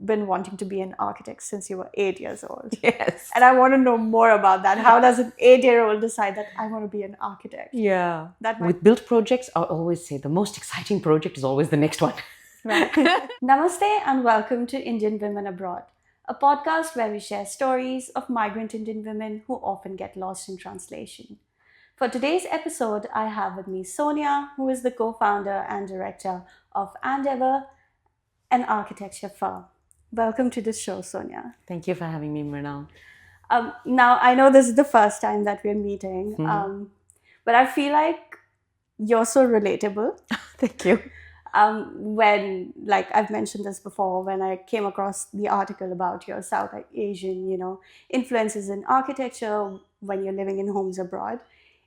been wanting to be an architect since you were 8 years old. Yes. And I want to know more about that. How does an 8-year-old decide that I want to be an architect? Yeah. That might... With built projects, I always say the most exciting project is always the next one. Right. Namaste and welcome to Indian Women Abroad, a podcast where we share stories of migrant Indian women who often get lost in translation. For today's episode, I have with me Sonia, who is the co-founder and director of Andever, an architecture firm. Welcome to the show, Sonia. Thank you for having me, Mrinaal. Now, I know this is the first time that we're meeting, but I feel like you're so relatable. Thank you. When, like I've mentioned this before, when I came across the article about your South Asian, influences in architecture when you're living in homes abroad,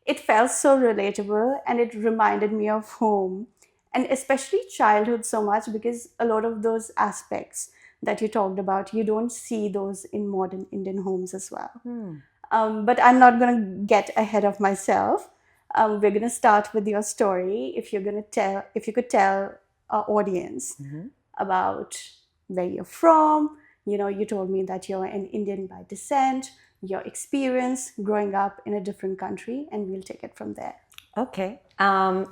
it felt so relatable and it reminded me of home and especially childhood so much, because a lot of those aspects that you talked about, you don't see those in modern Indian homes as well. But I'm not going to get ahead of myself. We're going to start with your story. If you could tell our audience about where you're from. You told me that you're an Indian by descent, your experience growing up in a different country, and we'll take it from there. Okay.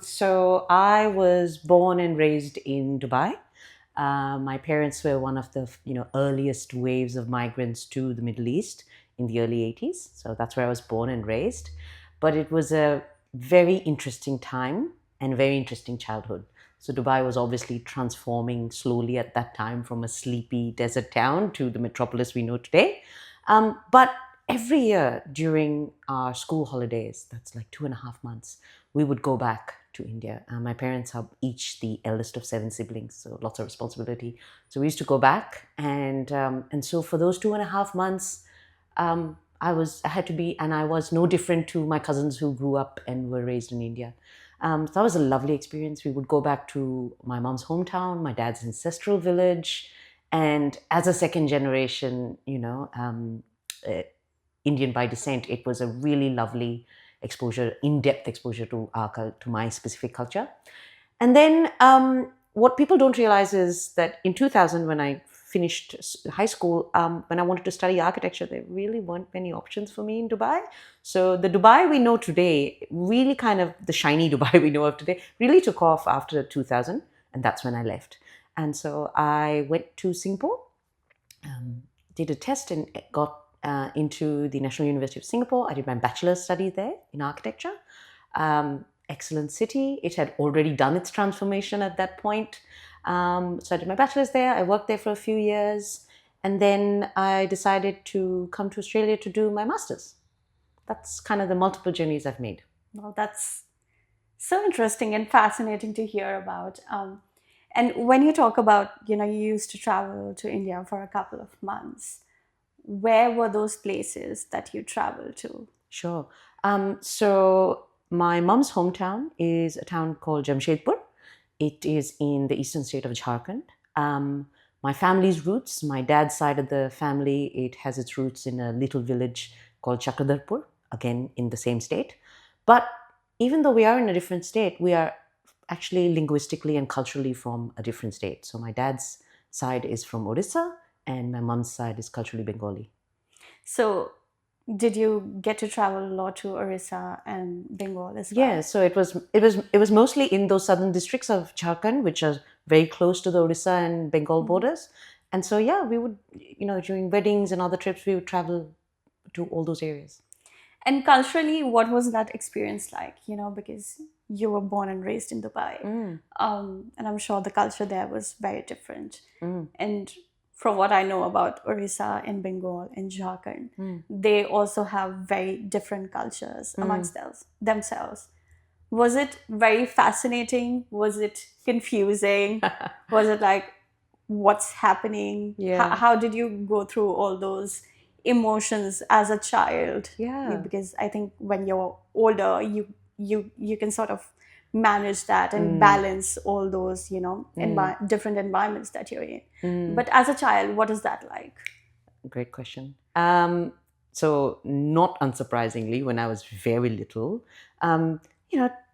So I was born and raised in Dubai. My parents were one of the earliest waves of migrants to the Middle East in the early 80s. So that's where I was born and raised. But it was a very interesting time and very interesting childhood. So Dubai was obviously transforming slowly at that time from a sleepy desert town to the metropolis we know today. But every year during our school holidays, that's like 2.5 months, we would go back to India. My parents are each the eldest of 7 siblings, so lots of responsibility. So we used to go back, and so for those 2.5 months, I was no different to my cousins who grew up and were raised in India. So that was a lovely experience. We would go back to my mom's hometown, my dad's ancestral village, and as a second generation, Indian by descent, it was a really lovely exposure, in-depth exposure to my specific culture. And then what people don't realize is that in 2000, when I finished high school, when I wanted to study architecture, there really weren't many options for me in Dubai. So the Dubai we know today, really kind of the shiny Dubai we know of today, really took off after 2000, and that's when I left. And so I went to Singapore, did a test and got into the National University of Singapore. I did my bachelor's study there in architecture. Excellent city. It had already done its transformation at that point. So I did my bachelor's there. I worked there for a few years. And then I decided to come to Australia to do my master's. That's kind of the multiple journeys I've made. Well, that's so interesting and fascinating to hear about. And when you talk about, you used to travel to India for a couple of months, where were those places that you traveled to? Sure. So my mom's hometown is a town called Jamshedpur. It is in the eastern state of Jharkhand. My family's roots, my dad's side of the family, it has its roots in a little village called Chakradarpur, again in the same state. But even though we are in a different state, we are actually linguistically and culturally from a different state. So my dad's side is from Odisha, and my mom's side is culturally Bengali. So did you get to travel a lot to Orissa and Bengal as well? Yeah, so it was mostly in those southern districts of Jharkhand, which are very close to the Orissa and Bengal borders. And so, yeah, we would, during weddings and other trips, we would travel to all those areas. And culturally, what was that experience like? Because you were born and raised in Dubai. And I'm sure the culture there was very different. And from what I know about Orissa and Bengal and Jharkhand, they also have very different cultures amongst themselves. Was it very fascinating? Was it confusing? Was it like, what's happening? Yeah. How did you go through all those emotions as a child? Yeah. Because I think when you're older, you can sort of manage that and balance all those, different environments that you're in. But as a child, what is that like? Great question. So not unsurprisingly, when I was very little,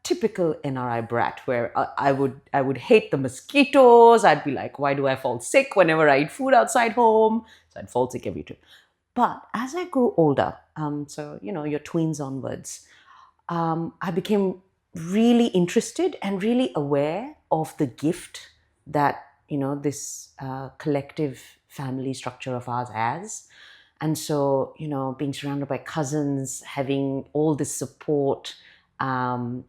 typical NRI brat where I would hate the mosquitoes. I'd be like, why do I fall sick whenever I eat food outside home? So I'd fall sick every trip. But as I grew older, so your tweens onwards, I became really interested and really aware of the gift that this collective family structure of ours has. And so being surrounded by cousins, having all this support, um,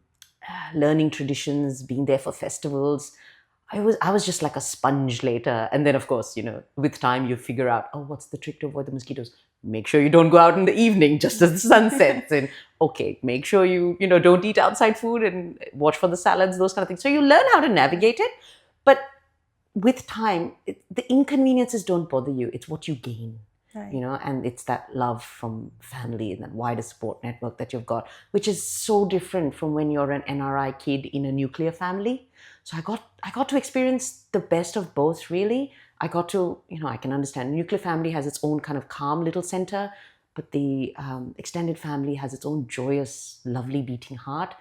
learning traditions, being there for festivals, I was just like a sponge later. And then of course, with time you figure out, oh, what's the trick to avoid the mosquitoes? Make sure you don't go out in the evening just as the sun sets. And okay, make sure you don't eat outside food and watch for the salads, those kind of things. So you learn how to navigate it. But with time, the inconveniences don't bother you. It's what you gain. Right. And it's that love from family and that wider support network that you've got, which is so different from when you're an NRI kid in a nuclear family. So I got to experience the best of both, really. I got to, I can understand nuclear family has its own kind of calm little center, but the extended family has its own joyous, lovely beating heart.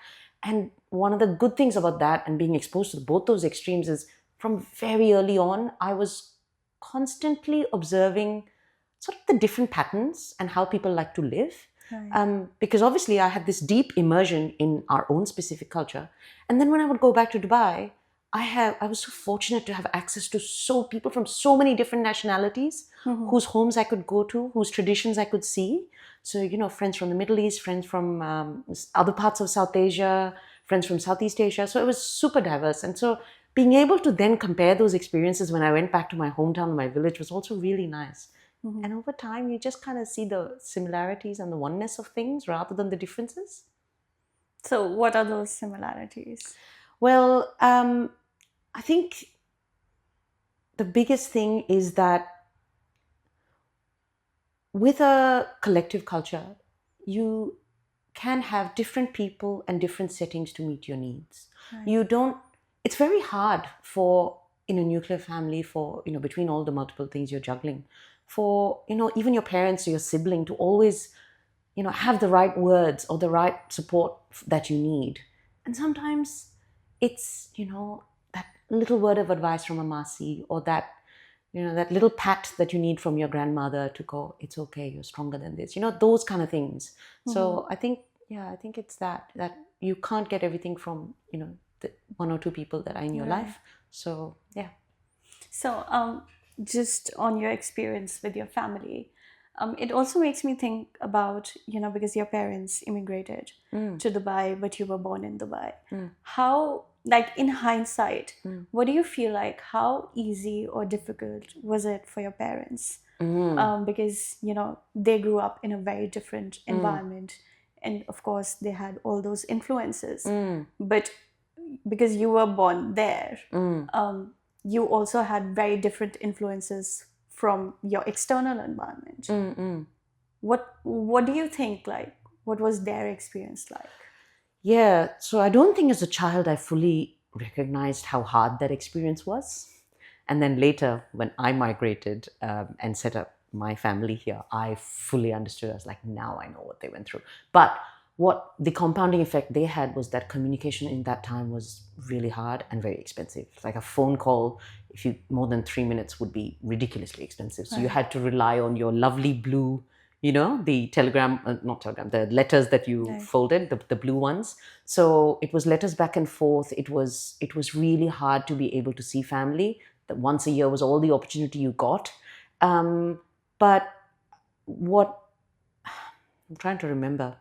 And one of the good things about that and being exposed to both those extremes is from very early on, I was constantly observing sort of the different patterns and how people like to live. Right. Because obviously I had this deep immersion in our own specific culture. And then when I would go back to Dubai, I was so fortunate to have access to people from so many different nationalities, whose homes I could go to, whose traditions I could see. So, friends from the Middle East, friends from other parts of South Asia, friends from Southeast Asia. So it was super diverse. And so being able to then compare those experiences when I went back to my hometown, my village, was also really nice. And over time, you just kind of see the similarities and the oneness of things rather than the differences. So what are those similarities? Well, I think the biggest thing is that with a collective culture, you can have different people and different settings to meet your needs. Right. It's very hard for, in a nuclear family, for, between all the multiple things you're juggling, for, even your parents or your sibling to always, have the right words or the right support that you need. And sometimes it's, that little word of advice from a Masi, or that little pat that you need from your grandmother to go, it's okay, you're stronger than this, those kind of things. So I think it's that you can't get everything from, the one or two people that are in your Right. life. So, yeah. So, just on your experience with your family, it also makes me think about, because your parents immigrated to Dubai, but you were born in Dubai. How, like in hindsight, what do you feel like? How easy or difficult was it for your parents? Because, they grew up in a very different environment. And of course, they had all those influences. But because you were born there, you also had very different influences from your external environment. What do you think, like, what was their experience like? Yeah, so I don't think as a child I fully recognized how hard that experience was. And then later, when I migrated and set up my family here, I fully understood. I was like, now I know what they went through. But what the compounding effect they had was that communication in that time was really hard and very expensive. Like a phone call, if you more than 3 minutes, would be ridiculously expensive. So you had to rely on your lovely blue, the telegram, not telegram, the letters that you Right. folded, the blue ones. So it was letters back and forth. It was really hard to be able to see family. That once a year was all the opportunity you got. But what I'm trying to remember.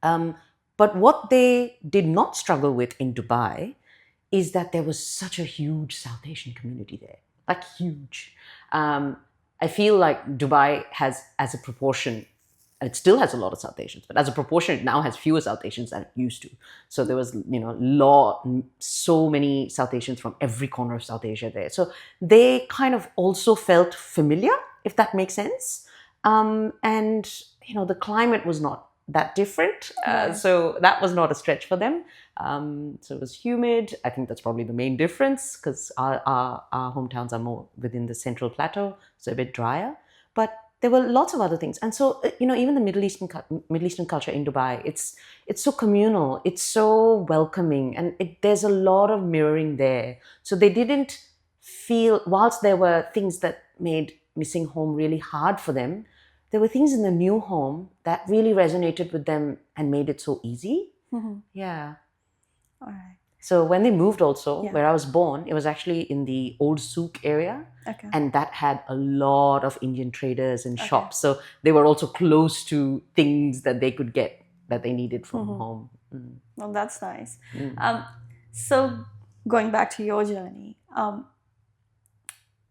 But what they did not struggle with in Dubai is that there was such a huge South Asian community there, like huge. I feel like Dubai has, as a proportion, it still has a lot of South Asians, but as a proportion, it now has fewer South Asians than it used to. So there was, so many South Asians from every corner of South Asia there. So they kind of also felt familiar, if that makes sense. And, the climate was not that different. Right. So that was not a stretch for them. So it was humid. I think that's probably the main difference, because our hometowns are more within the central plateau, so a bit drier. But there were lots of other things. And so, even the Middle Eastern culture in Dubai, it's so communal, it's so welcoming, and there's a lot of mirroring there. So they didn't feel, whilst there were things that made missing home really hard for them, there were things in the new home that really resonated with them and made it so easy. Yeah. All right. So when they moved also, Yeah. where I was born, it was actually in the old souk area. Okay. And that had a lot of Indian traders and shops. So they were also close to things that they could get that they needed from home. Well, that's nice. So going back to your journey,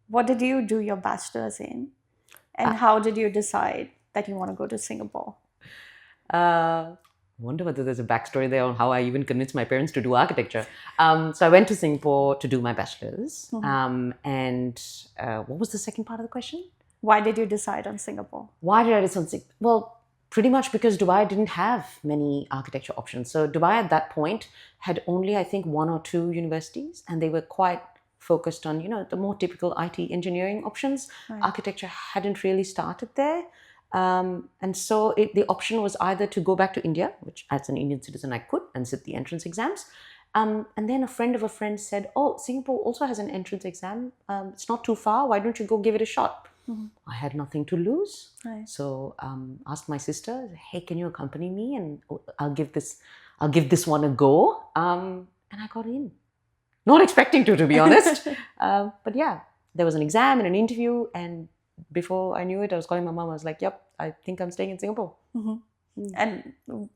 what did you do your bachelor's in? And how did you decide that you want to go to Singapore? I wonder whether there's a backstory there on how I even convinced my parents to do architecture. So I went to Singapore to do my bachelor's. And what was the second part of the question? Why did you decide on Singapore? Why did I decide on Singapore? Well, pretty much because Dubai didn't have many architecture options. So Dubai at that point had only, I think, 1 or 2 universities, and they were quite focused on, the more typical IT engineering options. Right. Architecture hadn't really started there. And so the option was either to go back to India, which as an Indian citizen I could, and sit the entrance exams. And then a friend of a friend said, oh, Singapore also has an entrance exam. It's not too far. Why don't you go give it a shot? I had nothing to lose. Right. So asked my sister, hey, can you accompany me? And I'll give this one a go. And I got in. Not expecting to be honest. But yeah, there was an exam and an interview, and before I knew it, I was calling my mom. I was like, yep, I think I'm staying in Singapore. And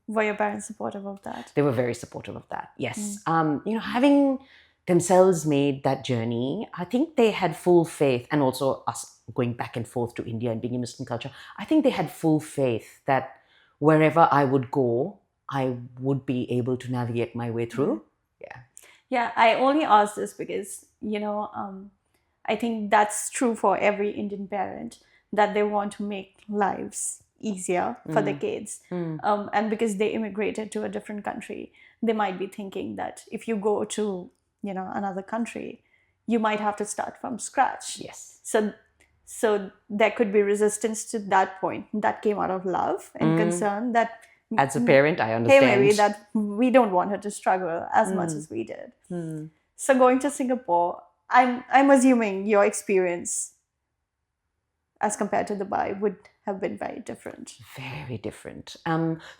were your parents supportive of that? They were very supportive of that, yes. Having themselves made that journey, I think they had full faith, and also us going back and forth to India and being in Muslim culture, I think they had full faith that wherever I would go, I would be able to navigate my way through. Yeah, I only ask this because, I think that's true for every Indian parent, that they want to make lives easier for the kids. And because they immigrated to a different country, they might be thinking that if you go to, another country, you might have to start from scratch. Yes. So there could be resistance to that point. That came out of love and concern that, as a parent, I understand. Hey, maybe that we don't want her to struggle as much as we did. So going to Singapore, I'm assuming your experience as compared to Dubai would have been very different. Very different.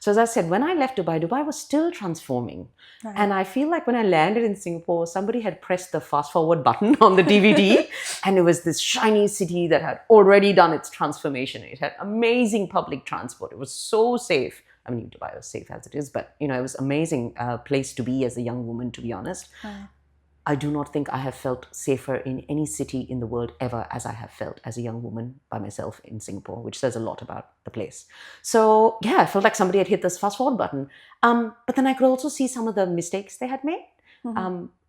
So as I said, when I left Dubai, Dubai was still transforming. Right. And I feel like when I landed in Singapore, somebody had pressed the fast forward button on the DVD and it was this shiny city that had already done its transformation. It had amazing public transport. It was so safe. I mean, Dubai was safe as it is, but it was an amazing place to be as a young woman, to be honest. Right. I do not think I have felt safer in any city in the world ever as I have felt as a young woman by myself in Singapore, which says a lot about the place. So yeah, I felt like somebody had hit this fast forward button. But then I could also see some of the mistakes they had made.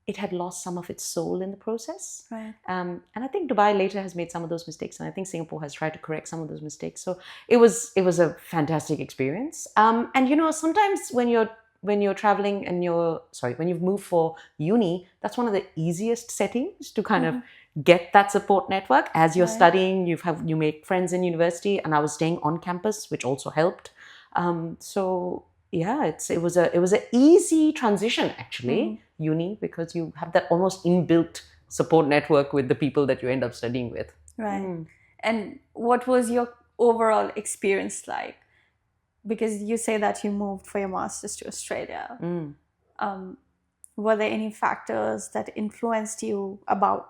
It had lost some of its soul in the process. Right. And I think Dubai later has made some of those mistakes. And I think Singapore has tried to correct some of those mistakes. So it was a fantastic experience. And sometimes when you're traveling and when you've moved for uni, that's one of the easiest settings to kind of get that support network. As you're studying, you make friends in university, and I was staying on campus, which also helped. So yeah, it was an easy transition actually, uni, because you have that almost inbuilt support network with the people that you end up studying with. Right. And what was your overall experience like? Because you say that you moved for your master's to Australia. Were there any factors that influenced you about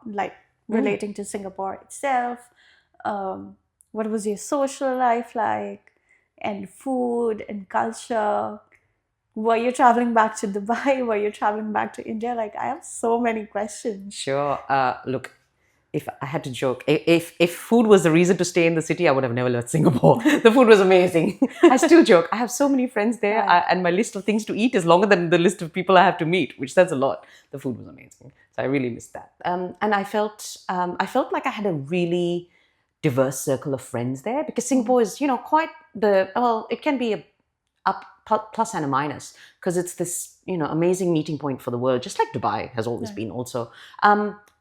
relating to Singapore itself? What was your social life like? And food and culture? Were you traveling back to Dubai? Were you traveling back to India? I have so many questions. Sure. Look, if I had to joke, if food was the reason to stay in the city, I would have never left Singapore. The food was amazing. I still joke. I have so many friends there, and my list of things to eat is longer than the list of people I have to meet, which says a lot. The food was amazing. So I really missed that. And I felt like I had a really diverse circle of friends there, because Singapore is, quite it can be a plus and a minus, because it's this, amazing meeting point for the world, just like Dubai has always been also.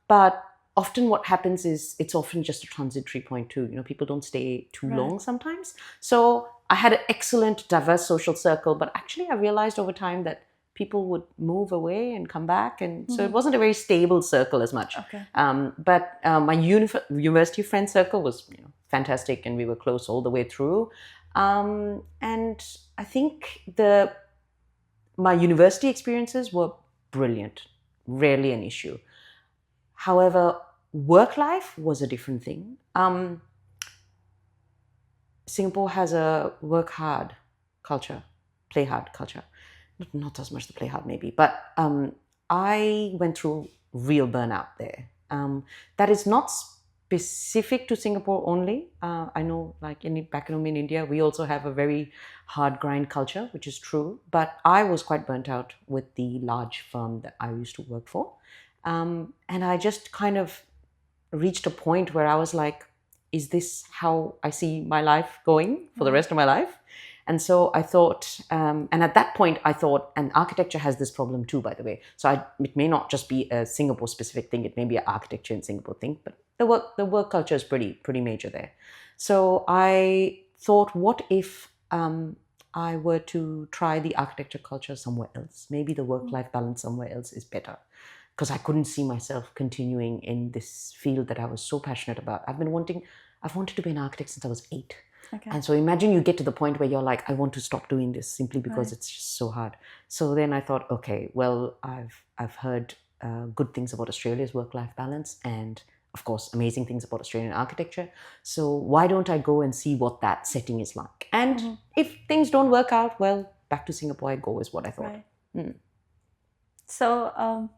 But often what happens is it's often just a transitory point too. People don't stay too long sometimes. So I had an excellent, diverse social circle, but actually I realized over time that people would move away and come back, and so it wasn't a very stable circle as much. But my university friend circle was fantastic, and we were close all the way through. And I think my university experiences were brilliant, rarely an issue. However, work life was a different thing. Singapore has a work hard culture, play hard culture. Not as much the play hard maybe, but I went through real burnout there. That is not specific to Singapore only. I know, like back home in India, we also have a very hard grind culture, which is true. But I was quite burnt out with the large firm that I used to work for. And I just kind of reached a point where I was like, is this how I see my life going for the rest of my life? And so I thought, and at that point I thought, and architecture has this problem too, by the way. So it may not just be a Singapore specific thing, it may be an architecture in Singapore thing, but the work culture is pretty major there. So I thought, what if I were to try the architecture culture somewhere else? Maybe the work-life balance somewhere else is better. Because I couldn't see myself continuing in this field that I was so passionate about. I've wanted to be an architect since I was 8. And so imagine you get to the point where you're like, I want to stop doing this simply because it's just so hard. So then I thought, okay, well, I've heard good things about Australia's work-life balance, and of course, amazing things about Australian architecture. So why don't I go and see what that setting is like? And if things don't work out, well, back to Singapore I go, is what I thought. So,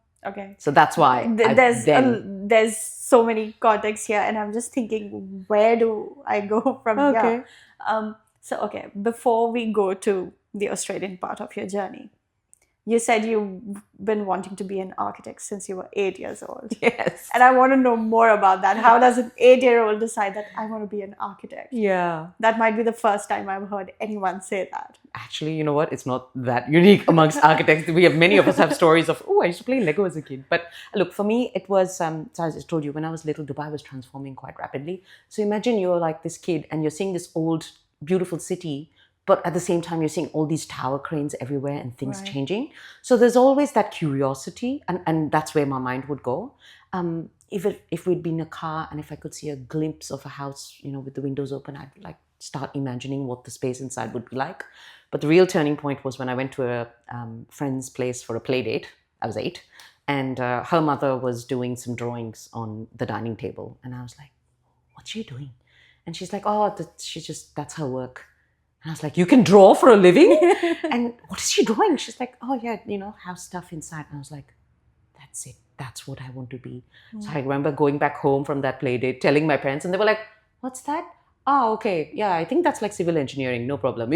so that's why there's so many contexts here, and I'm just thinking, where do I go from here? So before we go to the Australian part of your journey, you said you've been wanting to be an architect since you were 8 years old. Yes. And I want to know more about that. How does an 8-year-old decide that I want to be an architect? Yeah. That might be the first time I've heard anyone say that. Actually, you know what? It's not that unique amongst architects. Many of us have stories of, I used to play Lego as a kid. But look, for me, it was, so as I told you, when I was little, Dubai was transforming quite rapidly. So imagine you're like this kid and you're seeing this old, beautiful city, but at the same time, you're seeing all these tower cranes everywhere and things changing. So there's always that curiosity, and that's where my mind would go. If we'd been in a car and if I could see a glimpse of a house, with the windows open, I'd like start imagining what the space inside would be like. But the real turning point was when I went to a friend's place for a play date. I was 8, and her mother was doing some drawings on the dining table. And I was like, what's she doing? And she's like, that's her work. And I was like, you can draw for a living? And what is she drawing? She's like, house stuff inside. And I was like, that's it. That's what I want to be. So I remember going back home from that play date, telling my parents, and they were like, what's that? Oh, okay. Yeah, I think that's like civil engineering. No problem.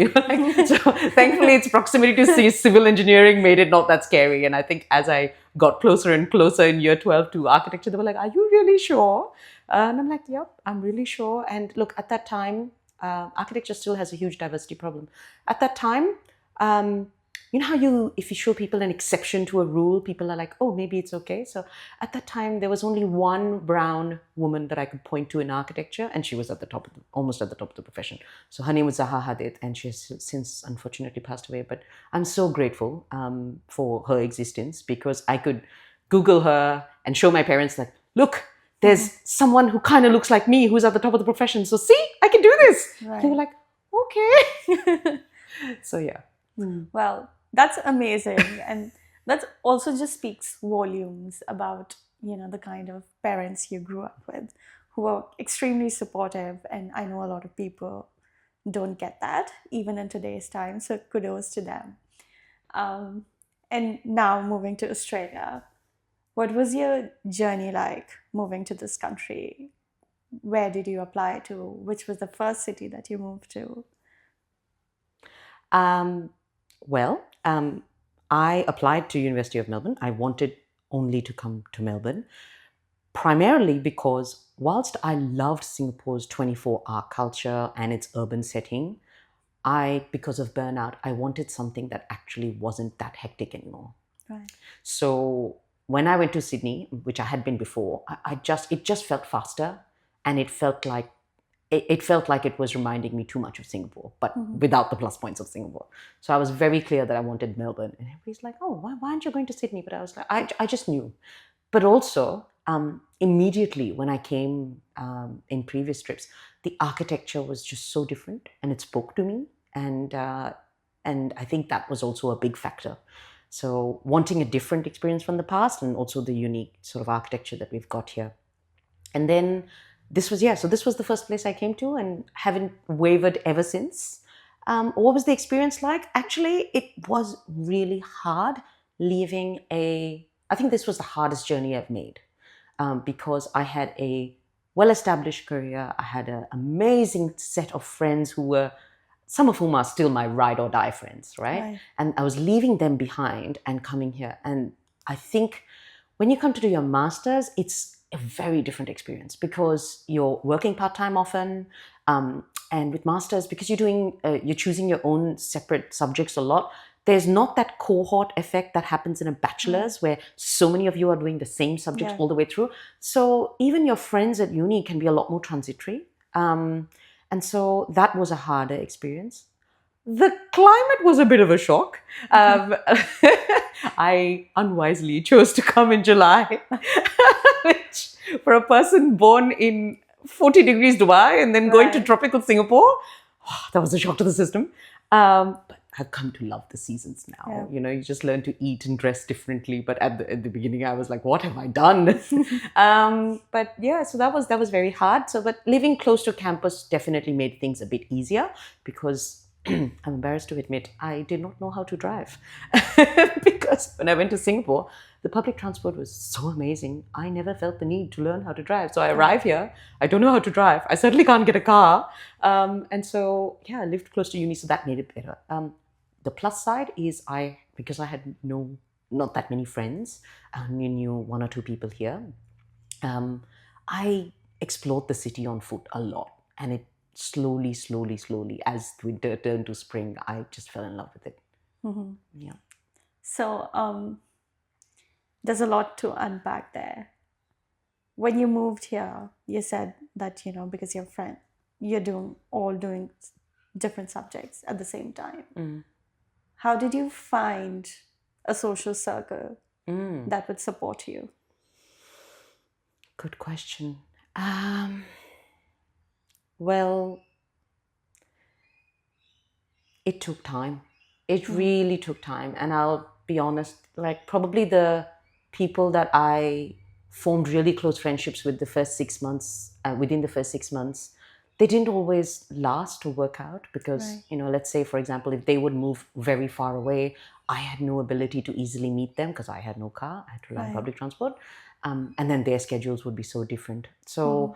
So thankfully, its proximity to civil engineering made it not that scary. And I think as I got closer and closer in year 12 to architecture, they were like, are you really sure? And I'm like, yep, I'm really sure. And look, at that time, architecture still has a huge diversity problem. At that time, how if you show people an exception to a rule, people are like, oh, maybe it's okay. So at that time, there was only one brown woman that I could point to in architecture, and she was almost at the top of the profession. So her name was Zaha Hadid, and she has since unfortunately passed away. But I'm so grateful for her existence, because I could Google her and show my parents that, look, there's someone who kind of looks like me who's at the top of the profession. So see, I can do this. They were like, okay. So yeah. Well, that's amazing. And that also just speaks volumes about, the kind of parents you grew up with, who are extremely supportive. And I know a lot of people don't get that, even in today's time. So kudos to them. And now moving to Australia, what was your journey like moving to this country? Where did you apply to? Which was the first city that you moved to? I applied to University of Melbourne. I wanted only to come to Melbourne, primarily because whilst I loved Singapore's 24-hour culture and its urban setting, because of burnout, I wanted something that actually wasn't that hectic anymore. Right. So when I went to Sydney, which I had been before, it just felt faster, and it felt like it was reminding me too much of Singapore, but without the plus points of Singapore. So I was very clear that I wanted Melbourne. And everybody's like, oh, why aren't you going to Sydney? But I was like, I just knew. But also, immediately when I came in previous trips, the architecture was just so different, and it spoke to me. And I think that was also a big factor. So wanting a different experience from the past, and also the unique sort of architecture that we've got here. And then so this was the first place I came to, and haven't wavered ever since. What was the experience like? Actually, it was really hard leaving I think this was the hardest journey I've made, because I had a well-established career. I had an amazing set of friends some of whom are still my ride or die friends, right? And I was leaving them behind and coming here. And I think when you come to do your master's, it's a very different experience, because you're working part-time often. And with masters, because you're choosing your own separate subjects a lot, there's not that cohort effect that happens in a bachelor's, where so many of you are doing the same subject all the way through. So even your friends at uni can be a lot more transitory. And so that was a harder experience. The climate was a bit of a shock. I unwisely chose to come in July, which for a person born in 40 degrees Dubai and then going to tropical Singapore, that was a shock to the system. But I've come to love the seasons now. You know, you just learn to eat and dress differently. But at the beginning, I was like, what have I done? But yeah, so that was very hard. But living close to campus definitely made things a bit easier, because I'm embarrassed to admit, I did not know how to drive. Because when I went to Singapore, the public transport was so amazing. I never felt the need to learn how to drive. So I arrive here, I don't know how to drive. I certainly can't get a car. And so, yeah, I lived close to uni, so that made it better. The plus side is because I had not that many friends, I only knew one or two people here. I explored the city on foot a lot, and it slowly, as winter turned to spring, I just fell in love with it. Yeah. So there's a lot to unpack there. When you moved here, you said that, because you're doing different subjects at the same time. How did you find a social circle that would support you? Good question. Well, it took time. It really took time. And I'll be honest, like, probably the people that I formed really close friendships with within the first 6 months, they didn't always last or work out, because, let's say, for example, if they would move very far away, I had no ability to easily meet them because I had no car. I had to rely on public transport. And then their schedules would be so different. So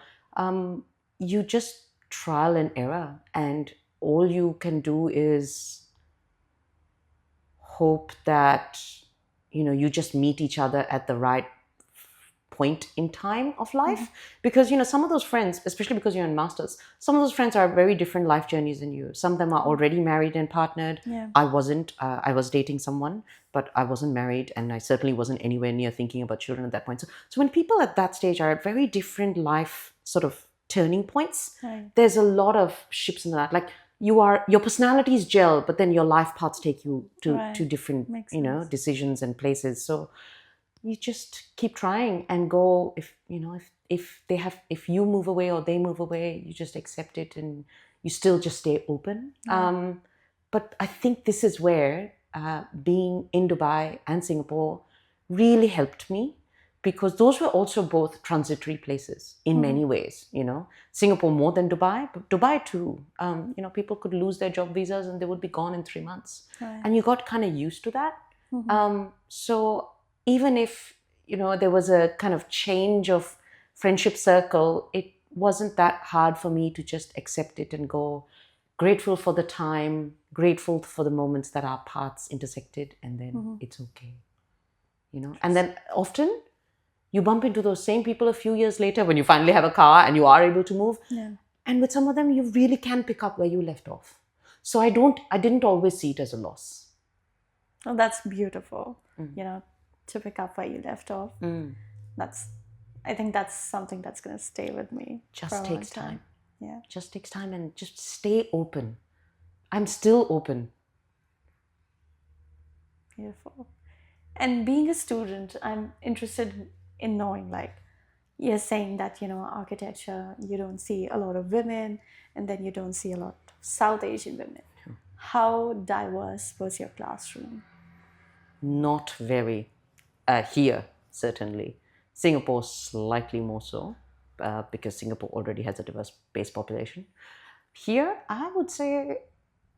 you just trial and error, and all you can do is hope that you just meet each other at the right point in time of life. Because some of those friends, especially because you're in masters, some of those friends are very different life journeys than you. Some of them are already married and partnered. I wasn't. I was dating someone, but I wasn't married, and I certainly wasn't anywhere near thinking about children at that point. So when people at that stage are at very different life sort of turning points, there's a lot of ships in the night. Like, your personalities gel, but then your life paths take you to different decisions and places. So you just keep trying and go. If you move away or they move away, you just accept it, and you still just stay open. But I think this is where being in Dubai and Singapore really helped me, because those were also both transitory places in many ways. Singapore more than Dubai, but Dubai too. People could lose their job visas and they would be gone in 3 months, and you got kind of used to that. So even if there was a kind of change of friendship circle, it wasn't that hard for me to just accept it and go, grateful for the time, grateful for the moments that our paths intersected, and then it's okay. And then often you bump into those same people a few years later when you finally have a car and you are able to move. And with some of them, you really can pick up where you left off. So I didn't always see it as a loss. Oh, that's beautiful. to pick up where you left off. Mm. That's, I think that's something that's going to stay with me for Just a long takes time. time. Yeah. Just takes time, and just stay open. I'm still open. Beautiful. And being a student, I'm interested in knowing, like, you're saying that, architecture, you don't see a lot of women, and then you don't see a lot of South Asian women. How diverse was your classroom? Not very. Here, certainly. Singapore, slightly more so, because Singapore already has a diverse base population. Here, I would say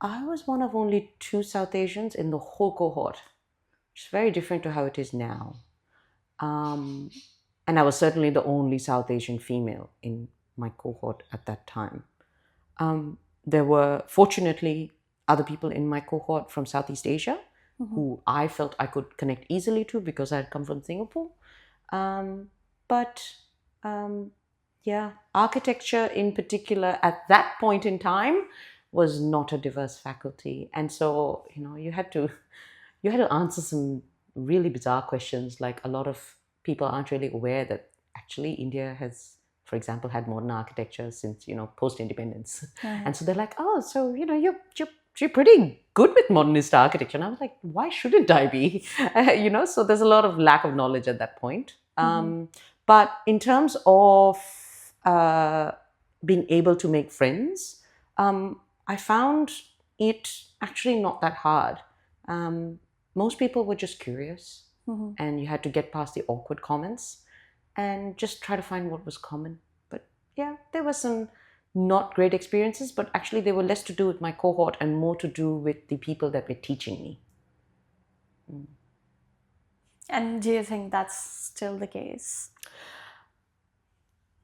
I was one of only two South Asians in the whole cohort, which is very different to how it is now. Um, and I was certainly the only South Asian female in my cohort at that time. There were fortunately other people in my cohort from Southeast Asia who I felt I could connect easily to because I had come from Singapore. But yeah, architecture in particular at that point in time was not a diverse faculty, and so you had to answer some really bizarre questions. Like, a lot of people aren't really aware that actually India has, for example, had modern architecture since post-independence, and so they're like, oh, so you're pretty good with modernist architecture, and I was like, why shouldn't I be? So there's a lot of lack of knowledge at that point. But in terms of being able to make friends, I found it actually not that hard. Most people were just curious, and you had to get past the awkward comments and just try to find what was common. But yeah, there were some not great experiences, but actually they were less to do with my cohort and more to do with the people that were teaching me. And do you think that's still the case?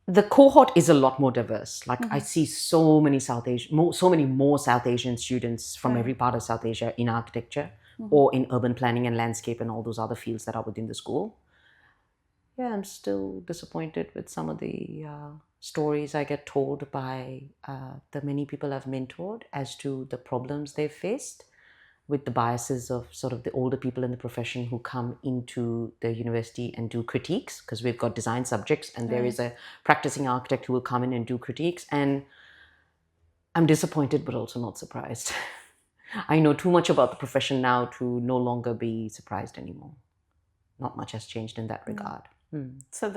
The cohort is a lot more diverse. Like, I see so many so many more South Asian students from every part of South Asia in architecture or in urban planning and landscape and all those other fields that are within the school. Yeah, I'm still disappointed with some of the stories I get told by the many people I've mentored as to the problems they've faced with the biases of sort of the older people in the profession who come into the university and do critiques, because we've got design subjects and there is a practicing architect who will come in and do critiques. And I'm disappointed, but also not surprised. I know too much about the profession now to no longer be surprised anymore. Not much has changed in that regard. So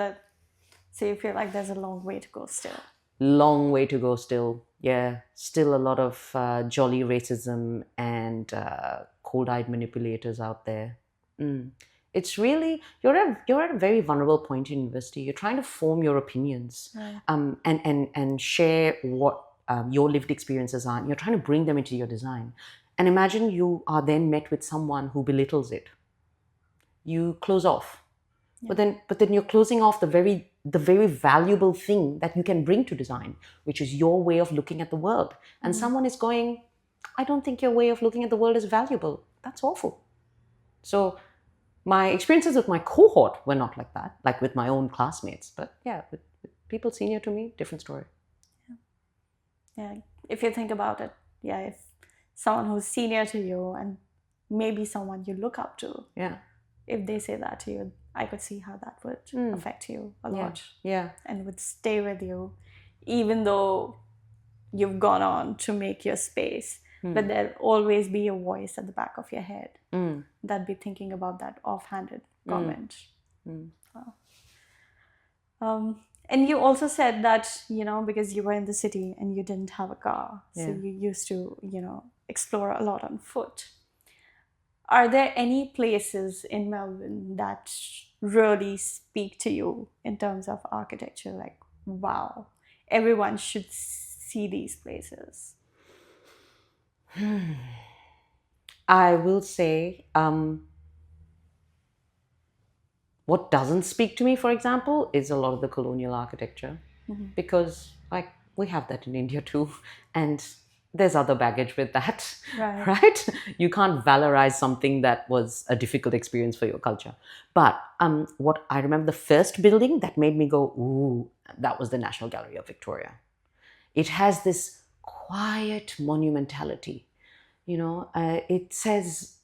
you feel like there's a long way to go still. Long way to go still. Yeah, still a lot of jolly racism and cold-eyed manipulators out there. It's really, you're at a very vulnerable point in university. You're trying to form your opinions, and share what your lived experiences are. You're trying to bring them into your design. And imagine you are then met with someone who belittles it. You close off. But then you're closing off the very valuable thing that you can bring to design, which is your way of looking at the world. And someone is going, I don't think your way of looking at the world is valuable. That's awful. So my experiences with my cohort were not like that, like with my own classmates. But yeah, with people senior to me, different story. Yeah. If you think about it, yeah, if someone who's senior to you and maybe someone you look up to, Yeah. if they say that to you, I could see how that would affect you a lot. Yeah. And would stay with you, even though you've gone on to make your space. But there'll always be a voice at the back of your head that'd be thinking about that offhanded comment. Wow. And you also said that, because you were in the city and you didn't have a car, so you used to, explore a lot on foot. Are there any places in Melbourne that really speak to you in terms of architecture? Like, wow, everyone should see these places. I will say, what doesn't speak to me, for example, is a lot of the colonial architecture, because like we have that in India too, and there's other baggage with that, right? You can't valorize something that was a difficult experience for your culture. But what I remember, the first building that made me go, ooh, that was the National Gallery of Victoria. It has this quiet monumentality. It says,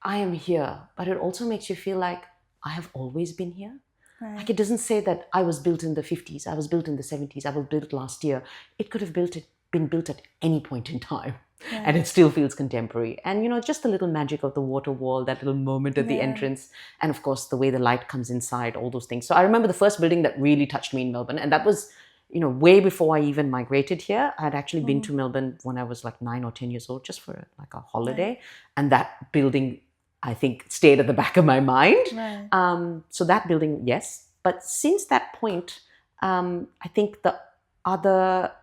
I am here, but it also makes you feel like I have always been here. Like Right. it doesn't say that I was built in the 50s, I was built in the 70s, I was built last year. It could have been built at any point in time. And Right. it still feels contemporary. And just the little magic of the water wall, that little moment at the Yeah. entrance, and of course the way the light comes inside, all those things. So I remember the first building that really touched me in Melbourne, and that was, way before I even migrated here. I had actually been Mhm. to Melbourne when I was like 9 or 10 years old, just for like a Right. holiday, and that building, I think, stayed at the back of my mind. Right. So that building, yes. But since that point, I think the other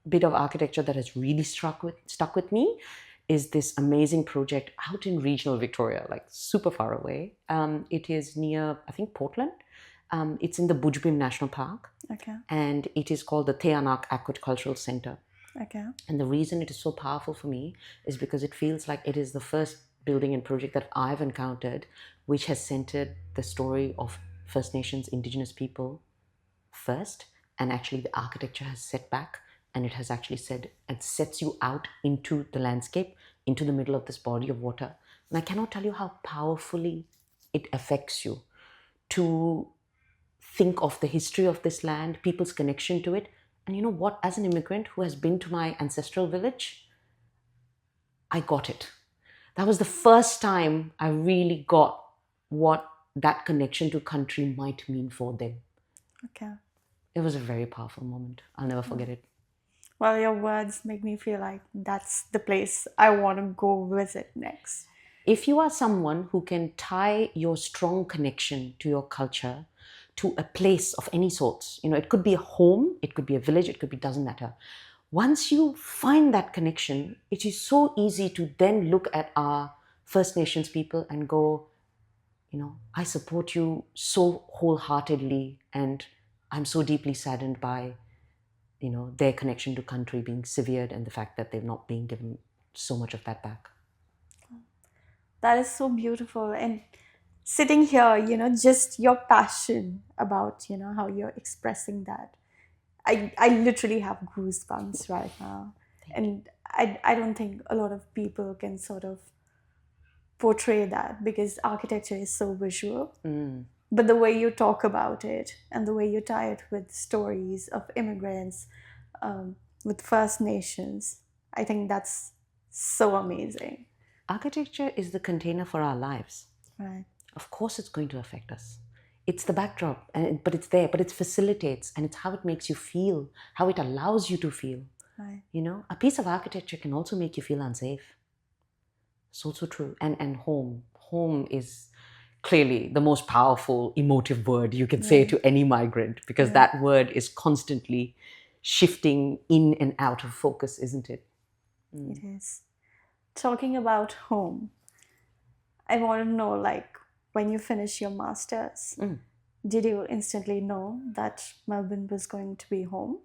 bit of architecture that has really stuck with me is this amazing project out in regional Victoria, like super far away. It is near, I think, Portland. It's in the Budgebim National Park, Okay. and it is called the Theanak Aquacultural Center. Okay. And the reason it is so powerful for me is because it feels like it is the first building and project that I've encountered which has centered the story of First Nations, Indigenous people first, and actually the architecture has set back, and it has actually said and sets you out into the landscape, into the middle of this body of water. And I cannot tell you how powerfully it affects you to think of the history of this land, people's connection to it. And you know what? As an immigrant who has been to my ancestral village, I got it. That was the first time I really got what that connection to country might mean for them. Okay. It was a very powerful moment. I'll never forget it. Well, your words make me feel like that's the place I want to go visit next. If you are someone who can tie your strong connection to your culture to a place of any sorts, it could be a home, it could be a village, it could be, doesn't matter. Once you find that connection, it is so easy to then look at our First Nations people and go, I support you so wholeheartedly, and I'm so deeply saddened by, their connection to country being severed and the fact that they're not being given so much of that back. That is so beautiful. And sitting here, just your passion about, how you're expressing that. I literally have goosebumps right now. And I don't think a lot of people can sort of portray that because architecture is so visual. But the way you talk about it and the way you tie it with stories of immigrants, um, with First Nations, I think that's so amazing. Architecture is the container for our lives. Right. Of course, it's going to affect us. It's the backdrop, but it's there, but it facilitates, and it's how it makes you feel, how it allows you to feel. Right. A piece of architecture can also make you feel unsafe. It's also true. And home is clearly the most powerful emotive word you can say Right. to any migrant, because Right. that word is constantly shifting in and out of focus, isn't it? It is. Talking about home, I want to know, like, when you finish your masters, did you instantly know that Melbourne was going to be home?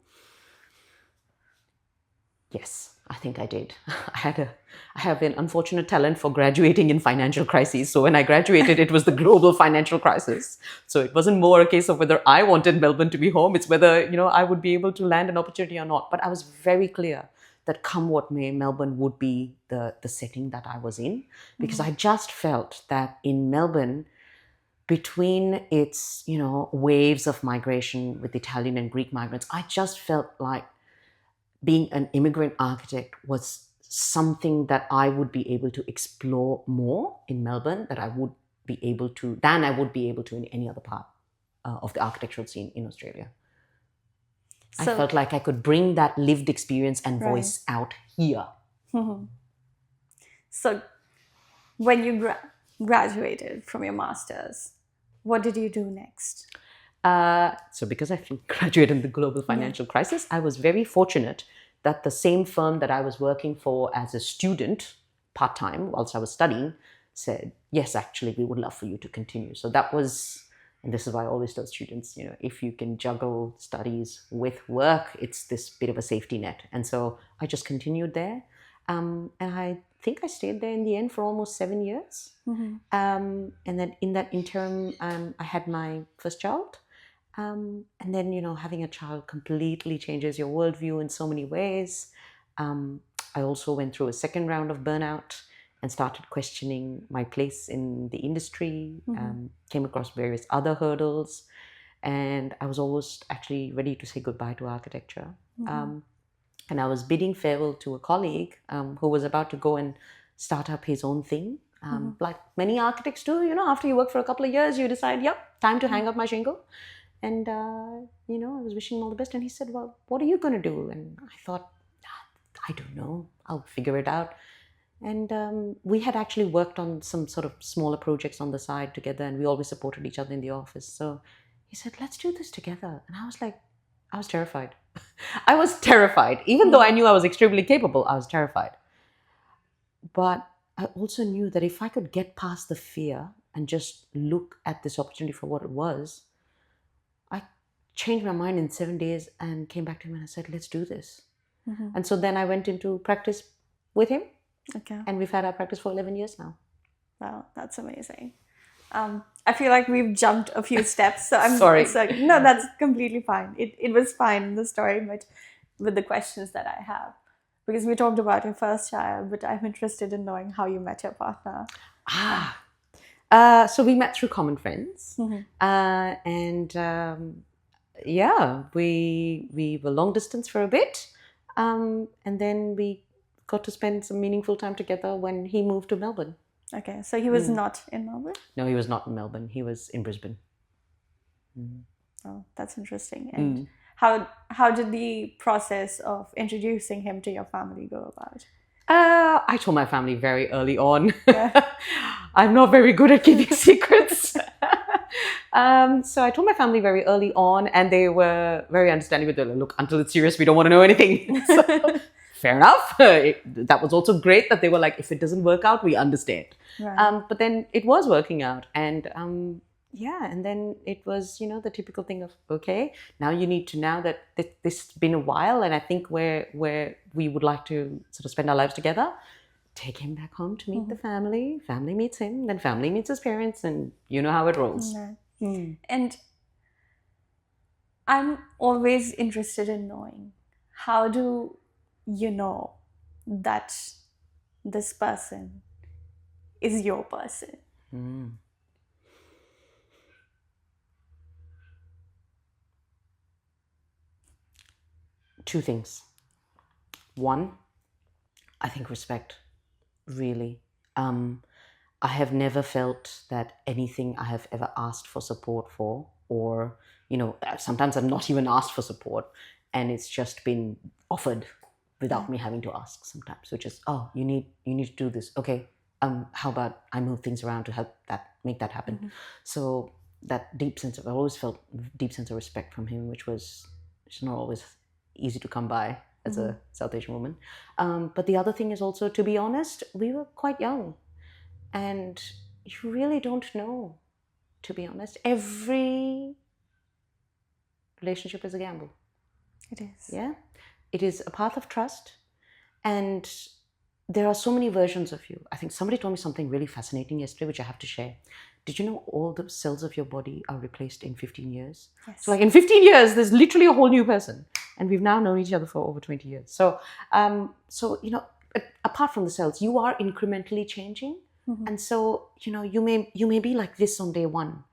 Yes, I think I did. I have an unfortunate talent for graduating in financial crises. So when I graduated, it was the global financial crisis. So it wasn't more a case of whether I wanted Melbourne to be home. It's whether, I would be able to land an opportunity or not. But I was very clear that come what may, Melbourne would be the setting that I was in, because I just felt that in Melbourne, between its, waves of migration with Italian and Greek migrants, I just felt like being an immigrant architect was something that I would be able to explore more in Melbourne that I would be able to than I would be able to in any other part of the architectural scene in Australia. I So, felt like I could bring that lived experience and right. voice out here. So, when you graduated from your masters, what did you do next? So because I graduated in the global financial crisis, I was very fortunate that the same firm that I was working for as a student, part-time, whilst I was studying, said, yes, actually, we would love for you to continue. So that was, and this is why I always tell students, if you can juggle studies with work, it's this bit of a safety net. And so I just continued there. And I think I stayed there in the end for almost 7 years. And then in that interim, I had my first child. And then, having a child completely changes your worldview in so many ways. I also went through a second round of burnout. and started questioning my place in the industry, came across various other hurdles, and I was almost actually ready to say goodbye to architecture. And I was bidding farewell to a colleague who was about to go and start up his own thing. Like many architects do, after you work for a couple of years, you decide, yep, time to hang up my shingle. And, I was wishing him all the best. And he said, well, what are you going to do? And I thought, I don't know, I'll figure it out. And we had actually worked on some sort of smaller projects on the side together, and we always supported each other in the office. So he said, let's do this together. And I was like, I was terrified. I was terrified. Even though I knew I was extremely capable, I was terrified. But I also knew that if I could get past the fear and just look at this opportunity for what it was, I changed my mind in 7 days and came back to him and I said, let's do this. And so then I went into practice with him. Okay. And we've had our practice for 11 years now. Wow, that's amazing. I feel like we've jumped a few steps. So I'm Sorry. No, that's completely fine. It was fine in the story, but with the questions that I have. Because we talked about your first child, but I'm interested in knowing how you met your partner. So we met through common friends. We were long distance for a bit. And then we got to spend some meaningful time together when he moved to Melbourne. Okay, so he was not in Melbourne? No, he was not in Melbourne. He was in Brisbane. Oh, that's interesting. And how did the process of introducing him to your family go about? I told my family very early on. I'm not very good at keeping secrets. So I told my family very early on, and they were very understanding with look, until it's serious, we don't want to know anything. So, fair enough. That was also great that they were like, if it doesn't work out, we understand. Right. But then it was working out. And and then it was, the typical thing of, okay, now you need to know that this has been a while. And I think where we would like to sort of spend our lives together, take him back home to meet the family. Family meets him, then family meets his parents, and you know how it rolls. And I'm always interested in knowing, how do you know that this person is your person? Two things. One, I think respect, really. I have never felt that anything I have ever asked for support for, or, sometimes I've not even asked for support, and it's just been offered without me having to ask sometimes, which is, oh, you need to do this. Okay, how about I move things around to help make that happen? So that I always felt deep sense of respect from him, which was not always easy to come by as a South Asian woman. But the other thing is also, to be honest, we were quite young, and you really don't know, to be honest. Every relationship is a gamble. It is. Yeah. It is a path of trust, and there are so many versions of you. I think somebody told me something really fascinating yesterday, which I have to share. Did you know all the cells of your body are replaced in 15 years? Yes. So in 15 years, there's literally a whole new person. And we've now known each other for over 20 years. So, apart from the cells, you are incrementally changing. And so, you may be like this on day one,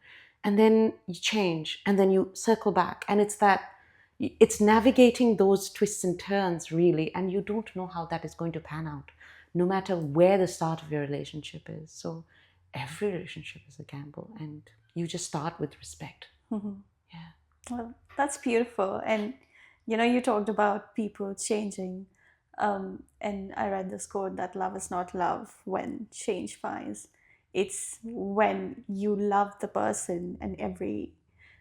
and then you change, and then you circle back. And it's navigating those twists and turns, really. And you don't know how that is going to pan out, no matter where the start of your relationship is. So every relationship is a gamble, and you just start with respect. Yeah. Well, that's beautiful. And, you talked about people changing. And I read this quote that love is not love when change finds. It's when you love the person and every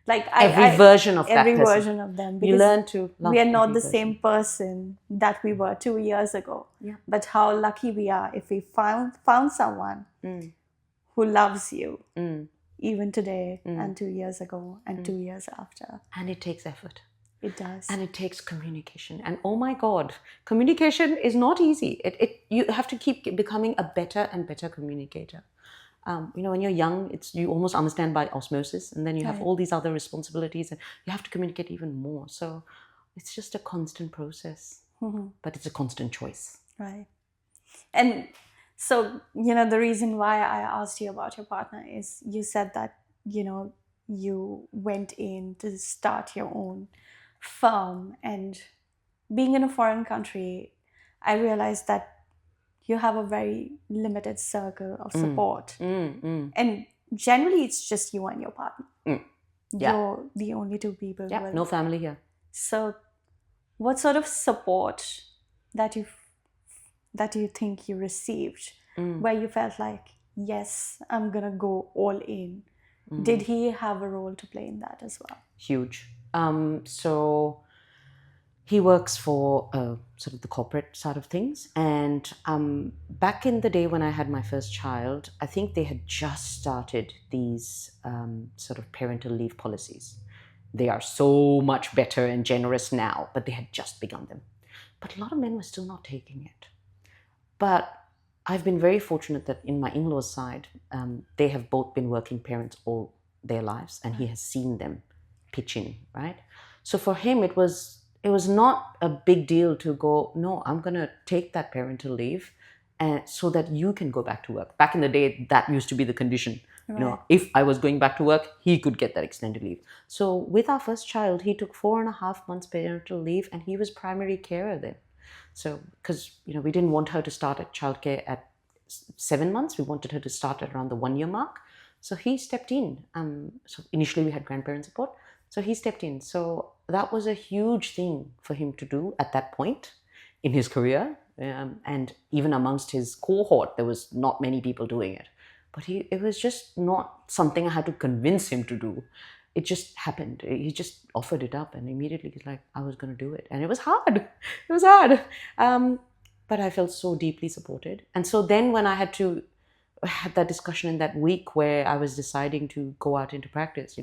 version of every that person. version of them. You learn to love. We are not the version. same person that we were 2 years ago. Yeah. But how lucky we are if we found someone who loves you even today and 2 years ago and 2 years after. And it takes effort. It does. And it takes communication. And oh my God, communication is not easy. You have to keep becoming a better and better communicator. When you're young, you almost understand by osmosis, and then you have all these other responsibilities, and you have to communicate even more. So it's just a constant process, but it's a constant choice. Right. And So, the reason why I asked you about your partner is you said that, you went in to start your own firm. And being in a foreign country, I realized that you have a very limited circle of Mm, support. mm, mm, And generally, it's just you and your partner. mm. Yeah, You're the only two people yeah, with. no family here. So, what sort of support that you that you think you received, Mm, where you felt like, yes, I'm gonna go all in? Did he have a role to play in that as well? huge. So he works for sort of the corporate side of things. And back in the day when I had my first child, I think they had just started these sort of parental leave policies. They are so much better and generous now, but they had just begun them. But a lot of men were still not taking it. But I've been very fortunate that in my in-laws' side, they have both been working parents all their lives, and he has seen them pitch in, right? So for him, it was not a big deal to go, no, I'm gonna take that parental leave, and so that you can go back to work. Back in the day, that used to be the condition. Right. If I was going back to work, he could get that extended leave. So with our first child, he took 4.5 months parental leave, and he was primary carer then. So, because we didn't want her to start at childcare at 7 months, we wanted her to start at around the 1 year mark. So he stepped in. So initially we had grandparent support. So he stepped in. So that was a huge thing for him to do at that point in his career. And even amongst his cohort, there was not many people doing it. But it was just not something I had to convince him to do. It just happened. He just offered it up, and immediately he's like, I was going to do it. And it was hard. It was hard. But I felt so deeply supported. And so then when I had that discussion in that week where I was deciding to go out into practice,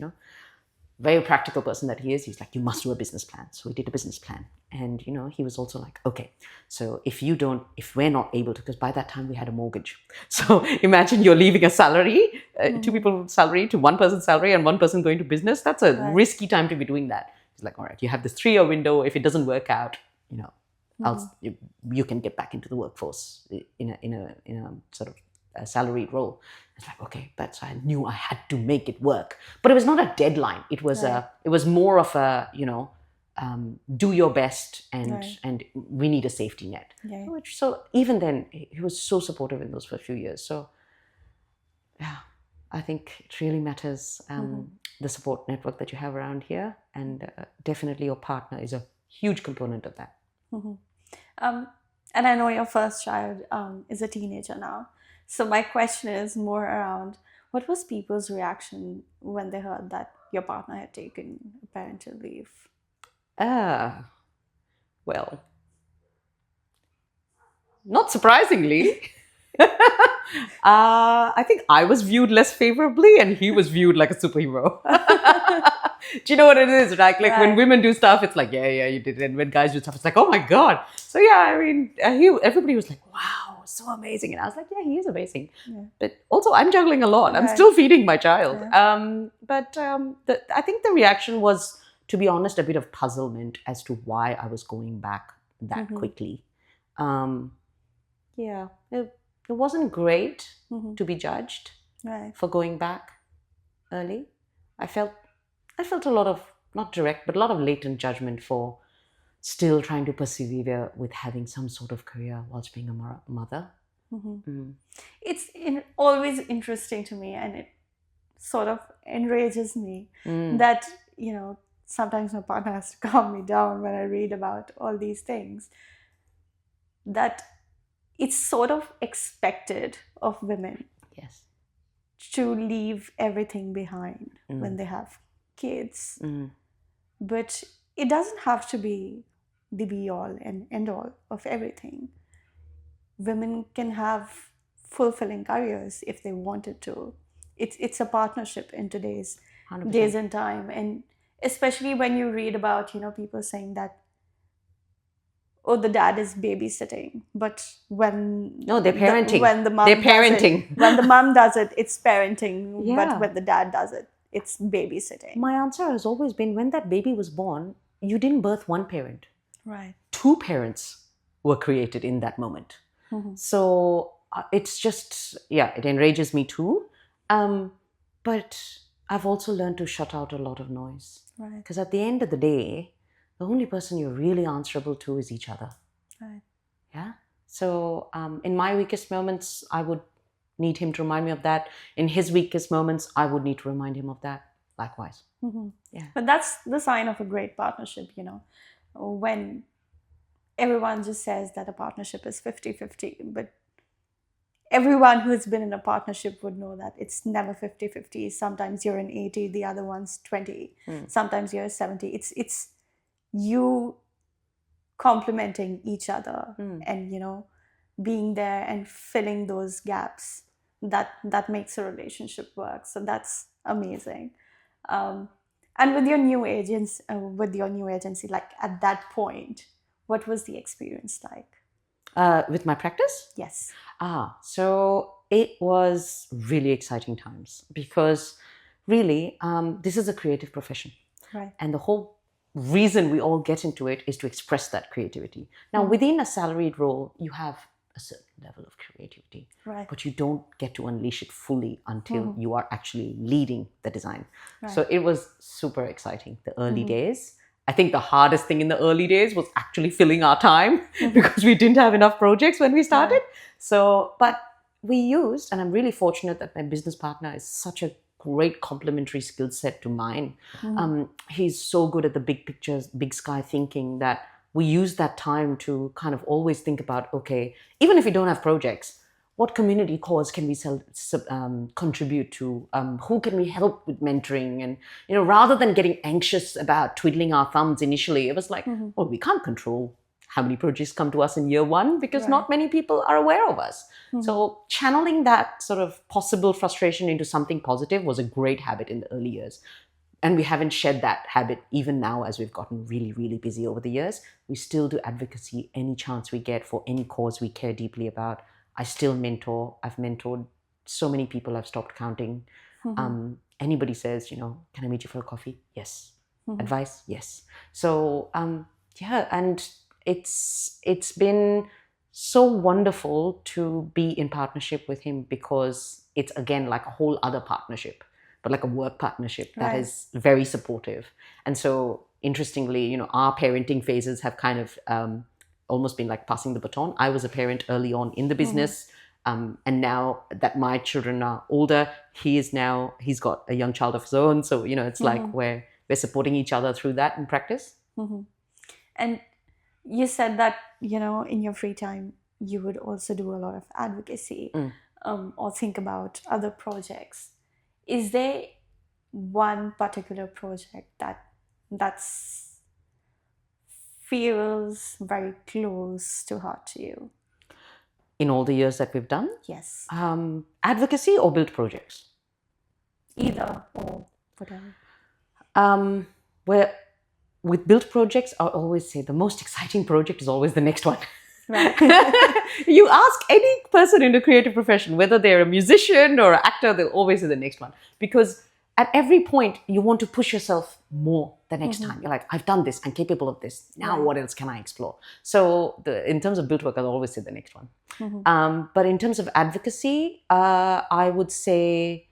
very practical person that he is, he's like, you must do a business plan. So we did a business plan. And, he was also like, okay, so if we're not able to, because by that time we had a mortgage. So imagine you're leaving a salary, two people's salary to one person's salary and one person going to business. That's a risky time to be doing that. He's like, all right, you have this 3-year window. If it doesn't work out, you can get back into the workforce in a sort of a salaried role. It's like, okay, but so I knew I had to make it work. But it was not a deadline. It was it was more of a, do your best, and we need a safety net. Yeah. So even then, he was so supportive in those first few years. So yeah, I think it really matters, the support network that you have around here, and definitely your partner is a huge component of that. And I know your first child is a teenager now. So my question is more around, what was people's reaction when they heard that your partner had taken parental leave? Well, not surprisingly, I think I was viewed less favorably, and he was viewed like a superhero. Do you know what it is? Like when women do stuff, it's like, yeah, you did it. And when guys do stuff, it's like, oh my God. So yeah, I mean, everybody was like, wow, so amazing. And I was like, yeah, he is amazing. Yeah. But also I'm juggling a lot. I'm still feeding my child. Yeah. I think the reaction was, to be honest, a bit of puzzlement as to why I was going back that quickly. Yeah, it wasn't great to be judged for going back early. I felt a lot of, not direct, but a lot of latent judgment for still trying to persevere with having some sort of career whilst being a mother. It's always interesting to me, and it sort of enrages me that, sometimes my partner has to calm me down when I read about all these things, that it's sort of expected of women to leave everything behind when they have kids. But it doesn't have to be the be-all and end-all of everything. Women can have fulfilling careers if they wanted to. It's a partnership in today's 100%. Days and time. And especially when you read about, people saying that, oh, the dad is babysitting, but when they're parenting. When the mom they're parenting. When the mom does it, it's parenting. Yeah. But when the dad does it, it's babysitting. My answer has always been, when that baby was born, you didn't birth one parent. Right. 2 parents were created in that moment. So it's just, yeah, it enrages me too. But I've also learned to shut out a lot of noise. Right. Because at the end of the day, the only person you're really answerable to is each other. Right. Yeah. So in my weakest moments, I would need him to remind me of that. In his weakest moments, I would need to remind him of that. Likewise. Yeah. But that's the sign of a great partnership, when everyone just says that a partnership is 50-50, but everyone who's been in a partnership would know that it's never 50-50. Sometimes you're in 80, the other one's 20. Sometimes you're 70. It's you complementing each other and being there and filling those gaps that makes a relationship work. So that's amazing. And with your new agency, like at that point, what was the experience like? With my practice? Yes. So it was really exciting times because really, this is a creative profession. Right. And the whole reason we all get into it is to express that creativity. Now, within a salaried role, you have a certain level of creativity, Right. but you don't get to unleash it fully until you are actually leading the design. Right. So it was super exciting, the early days. I think the hardest thing in the early days was actually filling our time because we didn't have enough projects when we started. So, but we used, and I'm really fortunate that my business partner is such a great complementary skill set to mine. He's so good at the big pictures, big sky thinking that we use that time to kind of always think about, okay, even if we don't have projects, what community cause can we contribute to? Who can we help with mentoring? And, rather than getting anxious about twiddling our thumbs initially, it was like, well, we can't control how many projects come to us in year one because not many people are aware of us. So channeling that sort of possible frustration into something positive was a great habit in the early years. And we haven't shed that habit even now as we've gotten really, really busy over the years. We still do advocacy any chance we get for any cause we care deeply about. I still mentor. I've mentored so many people I've stopped counting. Anybody says, can I meet you for a coffee? Yes. Advice? Yes. So, yeah, and it's been so wonderful to be in partnership with him because it's, again, like a whole other partnership, but like a work partnership that is very supportive. And so, interestingly, our parenting phases have kind of almost been like passing the baton. I was a parent early on in the business. And now that my children are older, he's got a young child of his own. So, it's like we're supporting each other through that in practice. And you said that, in your free time, you would also do a lot of advocacy or think about other projects. Is there one particular project that's feels very close to heart to you? In all the years that we've done? Yes. Advocacy or built projects? Either or whatever. Where with built projects, I always say the most exciting project is always the next one. Right. You ask any person in the creative profession, whether they're a musician or an actor, they'll always say the next one. Because at every point, you want to push yourself more the next time. You're like, I've done this, I'm capable of this. Now what else can I explore? So in terms of built work, I'll always say the next one. But in terms of advocacy, I would say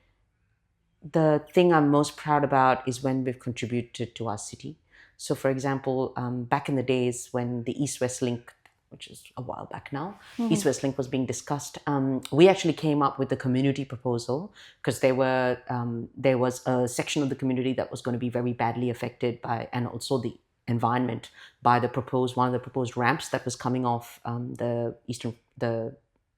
the thing I'm most proud about is when we've contributed to our city. So for example, back in the days when the East-West Link, which is a while back now, East-West Link was being discussed, we actually came up with the community proposal because there was a section of the community that was going to be very badly affected by, and also the environment, by one of the proposed ramps that was coming off the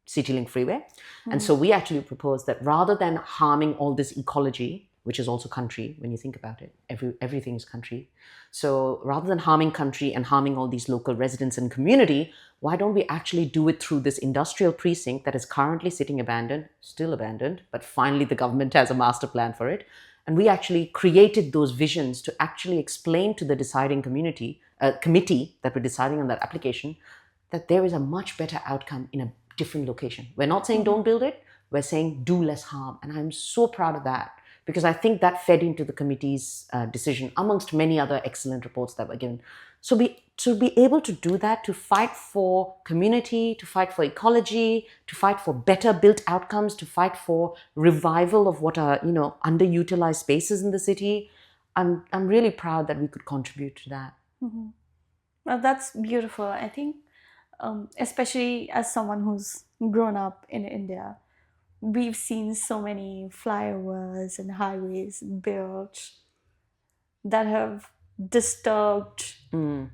CityLink freeway. And so we actually proposed that rather than harming all this ecology, which is also country when you think about it, everything is country. So rather than harming country and harming all these local residents and community, why don't we actually do it through this industrial precinct that is currently sitting still abandoned, but finally the government has a master plan for it. And we actually created those visions to actually explain to the deciding committee that were deciding on that application that there is a much better outcome in a different location. We're not saying don't build it, we're saying do less harm. And I'm so proud of that because I think that fed into the committee's decision amongst many other excellent reports that were given. So we to be able to do that, to fight for community, to fight for ecology, to fight for better built outcomes, to fight for revival of what are, underutilized spaces in the city, I'm really proud that we could contribute to that. Well, that's beautiful. I think, especially as someone who's grown up in India, we've seen so many flyovers and highways built that have disturbed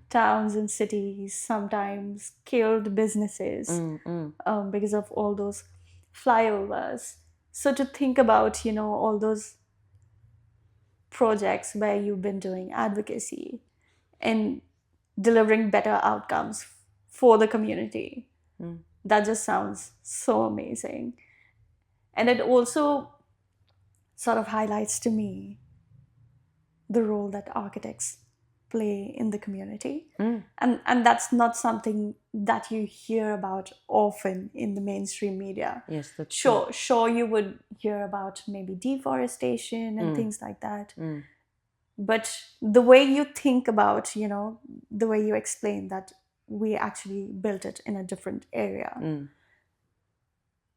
towns and cities, sometimes killed businesses because of all those flyovers. So to think about, all those projects where you've been doing advocacy and delivering better outcomes for the community, that just sounds so amazing. And it also sort of highlights to me the role that architects play in the community. And that's not something that you hear about often in the mainstream media. Yes, that's Sure, you would hear about maybe deforestation and things like that. But the way you think about, the way you explain that we actually built it in a different area,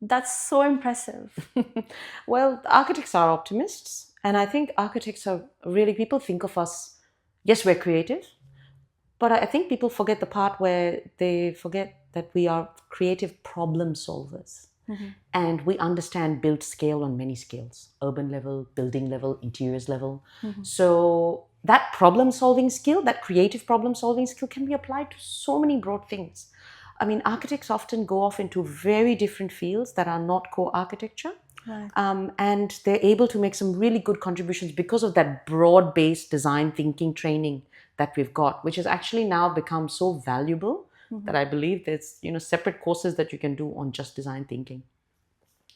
that's so impressive. Well, architects are optimists, and I think architects are really, people think of us, yes, we're creative, but I think people forget the part where they forget that we are creative problem solvers. And we understand built scale on many scales: urban level, building level, interiors level. So that problem solving skill, that creative problem solving skill, can be applied to so many broad things. I mean, architects often go off into very different fields that are not core architecture. Right. And they're able to make some really good contributions because of that broad-based design thinking training that we've got, which has actually now become so valuable that I believe there's separate courses that you can do on just design thinking.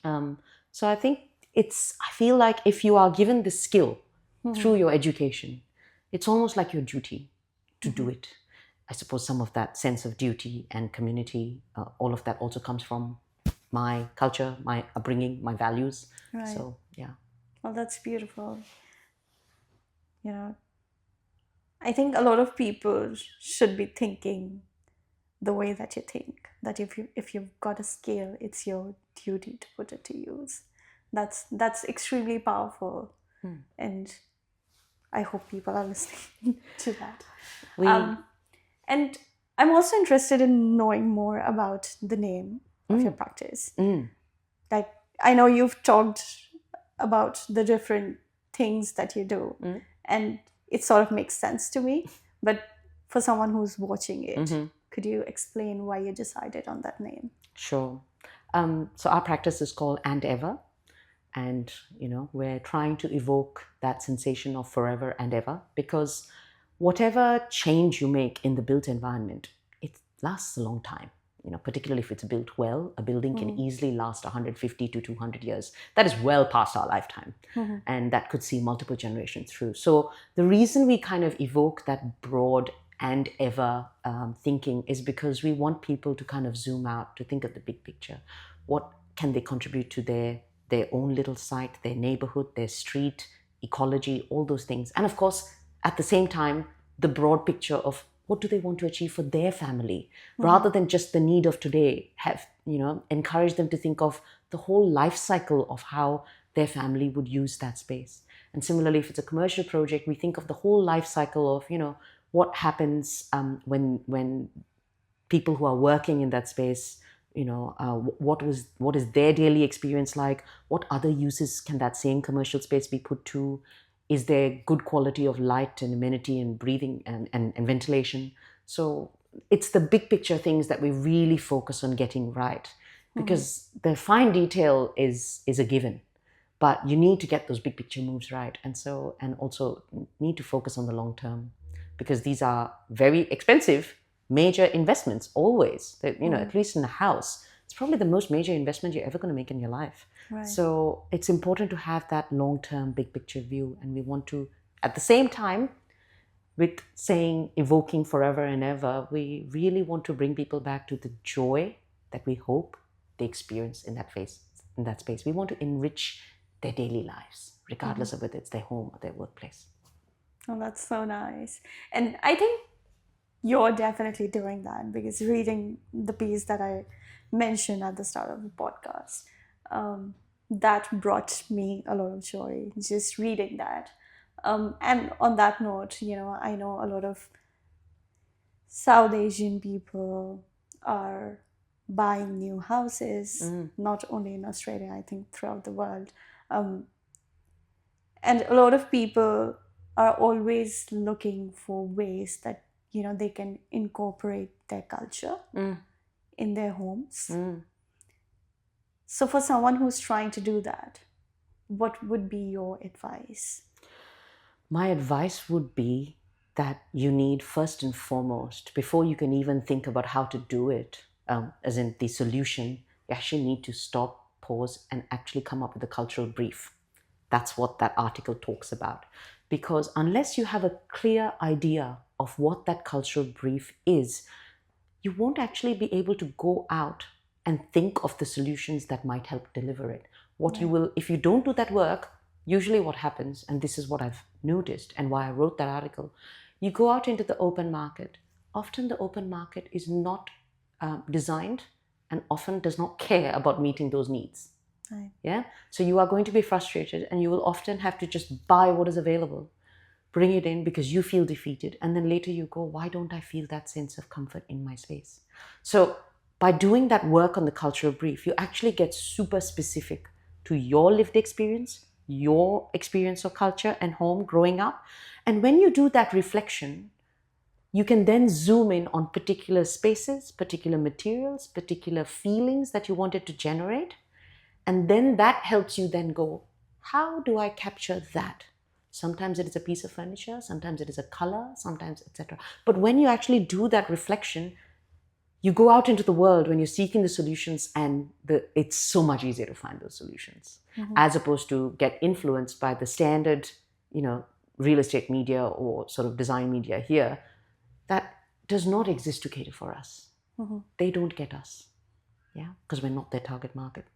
So I think I feel like if you are given the skill through your education, it's almost like your duty to do it. I suppose some of that sense of duty and community, all of that also comes from my culture, my upbringing, my values. Right. So, yeah. Well, that's beautiful. I think a lot of people should be thinking the way that you think. That if you've got a skill, it's your duty to put it to use. That's extremely powerful, and I hope people are listening to that. And I'm also interested in knowing more about the name of your practice. Like, I know you've talked about the different things that you do, and it sort of makes sense to me. But for someone who's watching it, could you explain why you decided on that name? Sure. So our practice is called Andever. And, we're trying to evoke that sensation of forever and ever, because whatever change you make in the built environment, it lasts a long time. Particularly if it's built well, a building can easily last 150 to 200 years. That is well past our lifetime. And that could see multiple generations through. So the reason we kind of evoke that broad and ever thinking is because we want people to kind of zoom out, to think of the big picture. What can they contribute to their own little site, their neighborhood, their street, ecology, all those things. And of course, at the same time, the broad picture of what do they want to achieve for their family, rather than just the need of today. Encourage them to think of the whole life cycle of how their family would use that space. And similarly, if it's a commercial project, we think of the whole life cycle of, what happens when people who are working in that space, what is their daily experience like? What other uses can that same commercial space be put to? Is there good quality of light and amenity and breathing and ventilation? So it's the big picture things that we really focus on getting right, because the fine detail is a given, but you need to get those big picture moves right. And also need to focus on the long term, because these are very expensive, major investments always. At least in a house, it's probably the most major investment you're ever going to make in your life. Right. So it's important to have that long-term big picture view. And we want to, at the same time, with saying evoking forever and ever, we really want to bring people back to the joy that we hope they experience in that space. We want to enrich their daily lives, regardless of whether it's their home or their workplace. Oh, that's so nice. And I think You're definitely doing that, because reading the piece that I mentioned at the start of the podcast, that brought me a lot of joy, just reading that. And on that note, I know a lot of South Asian people are buying new houses, not only in Australia, I think throughout the world. Um, and a lot of people are always looking for ways that they can incorporate their culture in their homes. So for someone who's trying to do that, what would be your advice? My advice would be that you need, first and foremost, before you can even think about how to do it, as in the solution, you actually need to stop, pause, and actually come up with a cultural brief. That's what that article talks about. Because unless you have a clear idea of what that cultural brief is, you won't actually be able to go out and think of the solutions that might help deliver it. What you will, if you don't do that work, usually what happens, and this is what I've noticed and why I wrote that article, you go out into the open market. Often the open market is not designed and often does not care about meeting those needs. Right. Yeah. So you are going to be frustrated and you will often have to just buy what is available, bring it in because you feel defeated. And then later you go, why don't I feel that sense of comfort in my space? So by doing that work on the cultural brief, you actually get super specific to your lived experience, your experience of culture and home growing up. And when you do that reflection, you can then zoom in on particular spaces, particular materials, particular feelings that you wanted to generate. And then that helps you then go, how do I capture that? Sometimes it is a piece of furniture, sometimes it is a color, sometimes etc. But when you actually do that reflection, you go out into the world when you're seeking the solutions, and it's so much easier to find those solutions, as opposed to get influenced by the standard, real estate media or sort of design media here that does not exist to cater for us. They don't get us, because we're not their target market.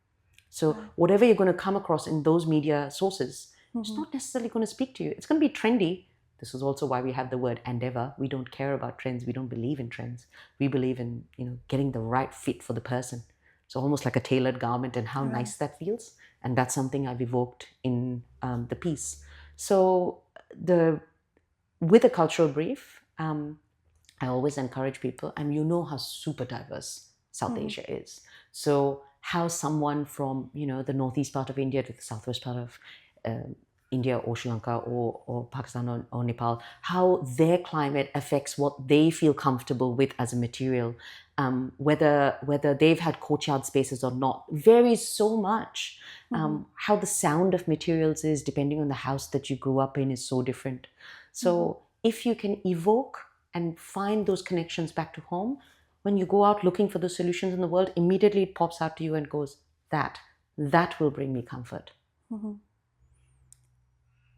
So whatever you're going to come across in those media sources, it's not necessarily going to speak to you. It's going to be trendy. This is also why we have the word Andever. We don't care about trends. We don't believe in trends. We believe in getting the right fit for the person. So almost like a tailored garment, and how nice that feels. And that's something I've evoked in the piece. So with a cultural brief, I always encourage people, and how super diverse South Asia is. So how someone from the northeast part of India to the southwest part of India or Sri Lanka or Pakistan or Nepal, how their climate affects what they feel comfortable with as a material, whether they've had courtyard spaces or not, varies so much. How the sound of materials is depending on the house that you grew up in is so different. So if you can evoke and find those connections back to home, when you go out looking for the solutions in the world, immediately it pops out to you and goes, that will bring me comfort.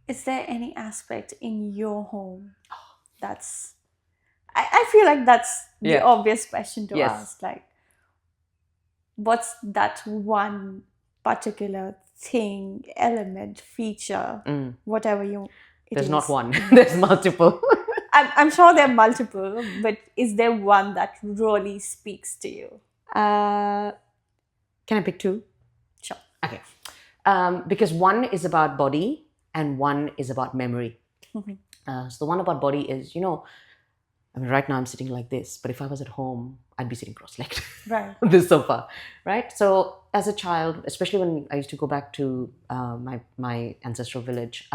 Is there any aspect in your home that's, I feel like that's the obvious question to ask, like, what's that one particular thing, element, feature, whatever There's not one. There's multiple. I'm sure there are multiple, but is there one that really speaks to you? Can I pick two? Sure. Okay. Because one is about body and one is about memory. So the one about body is, right now I'm sitting like this, but if I was at home, I'd be sitting cross-legged right. on this sofa, right? So as a child, especially when I used to go back to my ancestral village,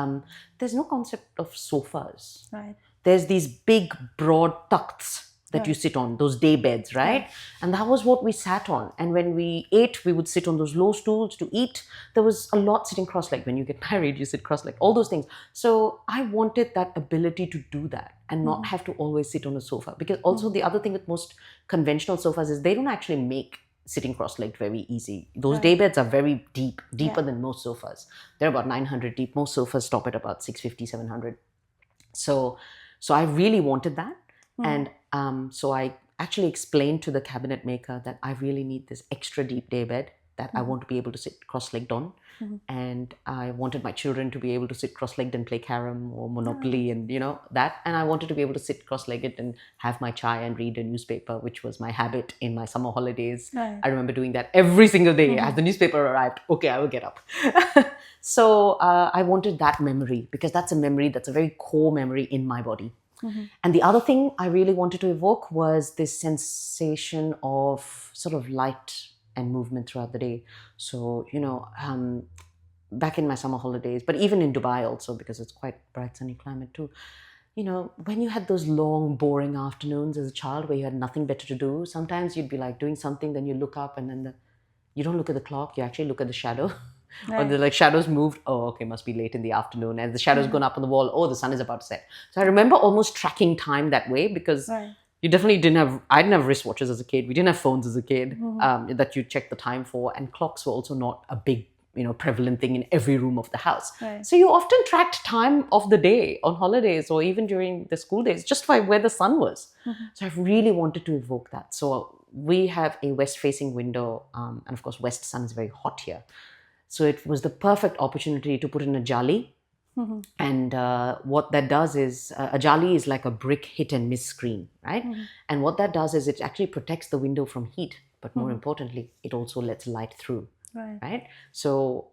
there's no concept of sofas. Right. There's these big, broad tucks that you sit on, those day beds, right? And that was what we sat on. And when we ate, we would sit on those low stools to eat. There was a lot sitting cross-legged. When you get married, you sit cross-legged, all those things. So I wanted that ability to do that and not have to always sit on a sofa. Because also the other thing with most conventional sofas is they don't actually make sitting cross-legged very easy. Those day beds are very deep, deeper than most sofas. They're about 900 deep. Most sofas stop at about 650, 700. So I really wanted that. And so I actually explained to the cabinet maker that I really need this extra deep day bed that I want to be able to sit cross-legged on. And I wanted my children to be able to sit cross-legged and play carom or Monopoly and, that. And I wanted to be able to sit cross-legged and have my chai and read a newspaper, which was my habit in my summer holidays. Right. I remember doing that every single day. As the newspaper arrived, okay, I will get up. So I wanted that memory, because that's a memory that's a very core memory in my body. And the other thing I really wanted to evoke was this sensation of sort of light and movement throughout the day. So, back in my summer holidays, but even in Dubai also, because it's quite bright, sunny climate too, when you had those long, boring afternoons as a child where you had nothing better to do, sometimes you'd be like doing something, then you look up and then you don't look at the clock, you actually look at the shadow. Or the shadows moved. Oh, okay, must be late in the afternoon. As the shadows gone up on the wall, oh, the sun is about to set. So I remember almost tracking time that way, because you definitely I didn't have wristwatches as a kid. We didn't have phones as a kid that you check the time for. And clocks were also not a big, prevalent thing in every room of the house. So you often tracked time of the day on holidays or even during the school days, just by where the sun was. So I really wanted to evoke that. So we have a west-facing window, and of course, west sun is very hot here. So it was the perfect opportunity to put in a jali. And what that does is, a jali is like a brick hit and miss screen, right? And what that does is it actually protects the window from heat. But more importantly, it also lets light through, right? So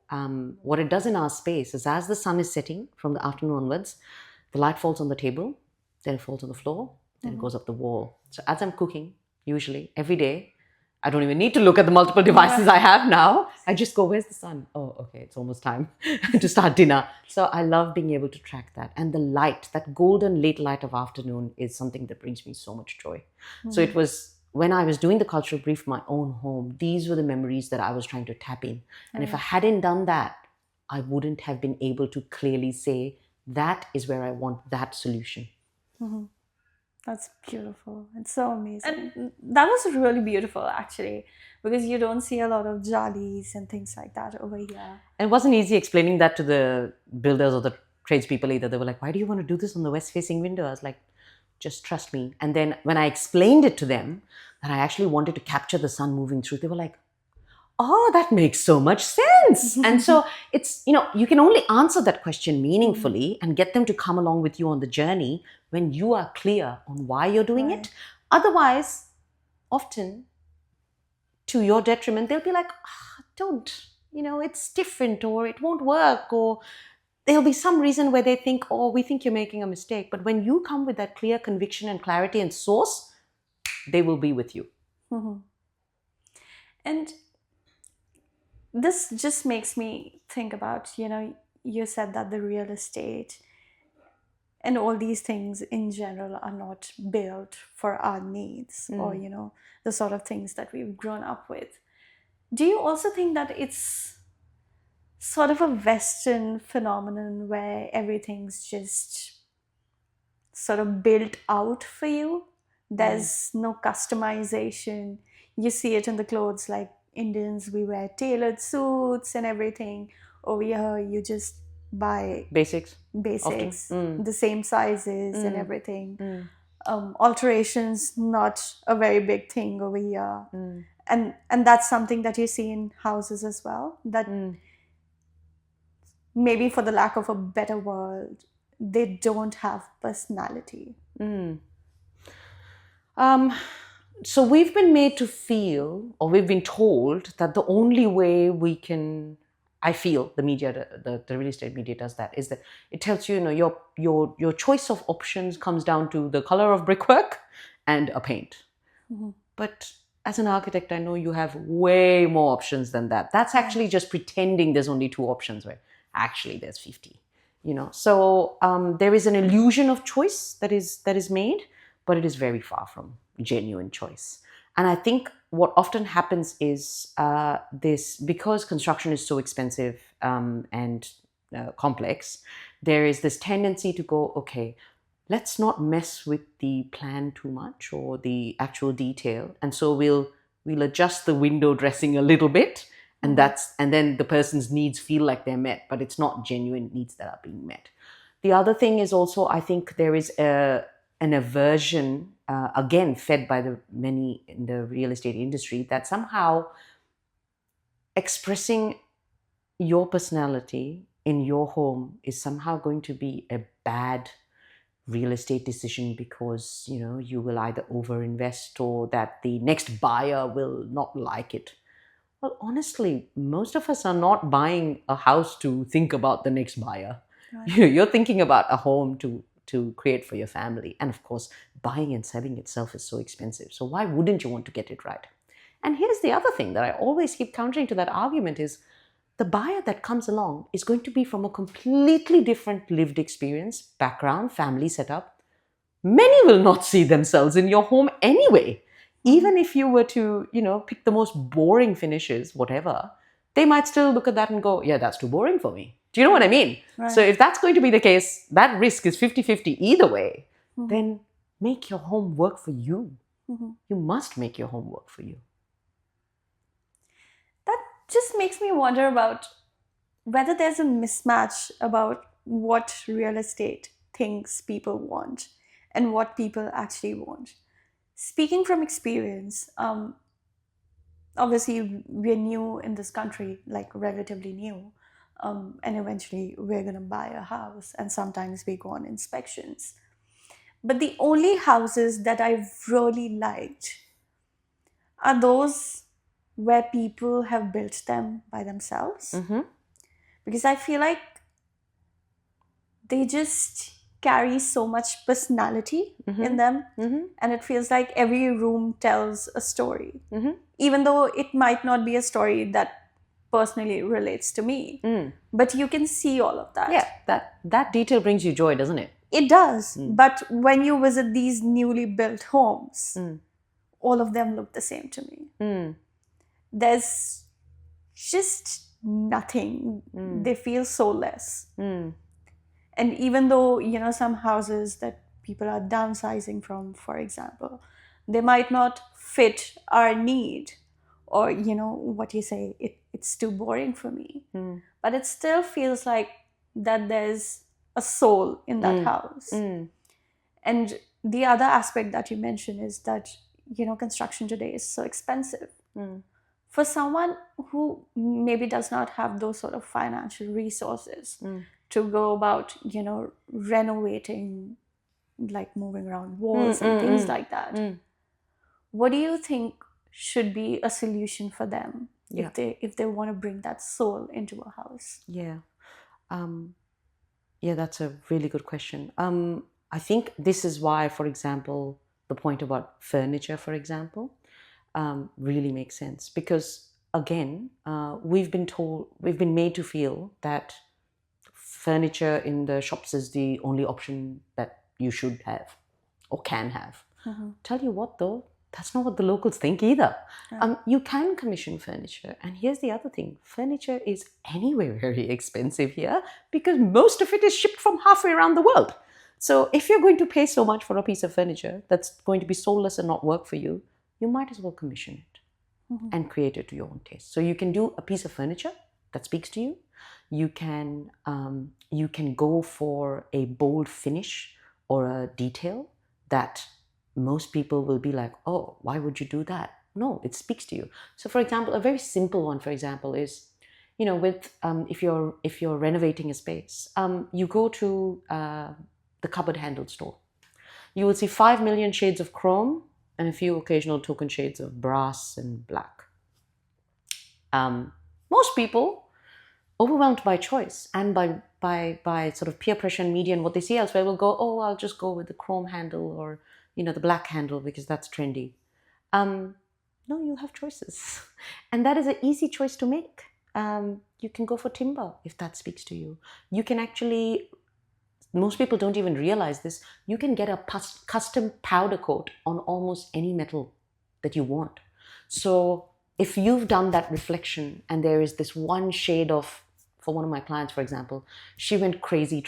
what it does in our space is, as the sun is setting from the afternoon onwards, the light falls on the table, then it falls on the floor, then it goes up the wall. So as I'm cooking, usually every day, I don't even need to look at the multiple devices I have now. I just go, where's the sun? Oh, okay, it's almost time to start dinner. So I love being able to track that. And the light, that golden late light of afternoon, is something that brings me so much joy. So it was, when I was doing the cultural brief for my own home, these were the memories that I was trying to tap in. And if I hadn't done that, I wouldn't have been able to clearly say, that is where I want that solution. That's beautiful. It's so amazing. And that was really beautiful, actually, because you don't see a lot of jalis and things like that over here. And it wasn't easy explaining that to the builders or the tradespeople either. They were like, why do you want to do this on the west-facing window? I was like, just trust me. And then when I explained it to them, that I actually wanted to capture the sun moving through, they were like, oh, that makes so much sense. And so it's, you can only answer that question meaningfully and get them to come along with you on the journey when you are clear on why you're doing it. Otherwise, often, to your detriment, they'll be like, don't, it's different, or it won't work, or there'll be some reason where they think, oh, we think you're making a mistake. But when you come with that clear conviction and clarity and source, they will be with you. And this just makes me think about, you said that the real estate and all these things in general are not built for our needs or, the sort of things that we've grown up with. Do you also think that it's sort of a Western phenomenon where everything's just sort of built out for you? There's no customization. You see it in the clothes, like Indians, we wear tailored suits and everything. Over here, you just buy basics, the same sizes and everything. Alterations, not a very big thing over here. And that's something that you see in houses as well, that maybe for the lack of a better word, they don't have personality. So we've been made to feel, or we've been told, that the only way we can, I feel the media, the real estate media does that, is that it tells you, your choice of options comes down to the color of brickwork and a paint. But as an architect, I know you have way more options than that. That's actually just pretending there's only 2 options, where actually there's 50. So there is an illusion of choice that is made, but it is very far from genuine choice. And I think what often happens is because construction is so expensive and complex, there is this tendency to go, okay, let's not mess with the plan too much or the actual detail. And so we'll adjust the window dressing a little bit, and then the person's needs feel like they're met, but it's not genuine needs that are being met. The other thing is also, I think there is an aversion, again, fed by the many in the real estate industry, that somehow expressing your personality in your home is somehow going to be a bad real estate decision because you will either overinvest or that the next buyer will not like it. Well, honestly, most of us are not buying a house to think about the next buyer. Right. You're thinking about a home to create for your family. And of course, buying and selling itself is so expensive. So why wouldn't you want to get it right? And here's the other thing that I always keep countering to that argument is the buyer that comes along is going to be from a completely different lived experience, background, family setup. Many will not see themselves in your home anyway. Even if you were to, pick the most boring finishes, whatever, they might still look at that and go, yeah, that's too boring for me. Do you know what I mean? Right. So if that's going to be the case, that risk is 50-50 either way, then make your home work for you. You must make your home work for you. That just makes me wonder about whether there's a mismatch about what real estate thinks people want and what people actually want. Speaking from experience, obviously we're new in this country, like relatively new, and eventually we're going to buy a house, and sometimes we go on inspections. But the only houses that I've really liked are those where people have built them by themselves. Because I feel like they just carry so much personality in them, and it feels like every room tells a story, even though it might not be a story that personally relates to me, but you can see all of that. Yeah, that detail brings you joy, doesn't it? It does. But when you visit these newly built homes, all of them look the same to me. There's just nothing. They feel soulless. And even though, some houses that people are downsizing from, for example, they might not fit our need, or, what you say, it's too boring for me. But it still feels like that there's a soul in that house. And the other aspect that you mentioned is that, construction today is so expensive. For someone who maybe does not have those sort of financial resources to go about, renovating, like moving around walls and things like that, what do you think should be a solution for them if they want to bring that soul into a house? Yeah, that's a really good question. I think this is why, for example, the point about furniture, for example, really makes sense. Because again, we've been made to feel that furniture in the shops is the only option that you should have or can have. Tell you what though, that's not what the locals think either. You can commission furniture. And here's the other thing. Furniture is anyway very expensive here because most of it is shipped from halfway around the world. So if you're going to pay so much for a piece of furniture that's going to be soulless and not work for you, you might as well commission it and create it to your own taste. So you can do a piece of furniture that speaks to you. You can go for a bold finish or a detail that most people will be like, oh, why would you do that? No, it speaks to you. So for example, a very simple one, for example, is, with if you're renovating a space, you go to the cupboard handled store. You will see 5 million shades of chrome and a few occasional token shades of brass and black. Most people, overwhelmed by choice and by sort of peer pressure and media and what they see elsewhere, will go, oh, I'll just go with the chrome handle or the black handle because that's trendy. No, you have choices, and that is an easy choice to make. You can go for timber if that speaks to you. You can actually, most people don't even realize this, you can get a custom powder coat on almost any metal that you want. So if you've done that reflection and there is this one shade of, for one of my clients, for example, she went crazy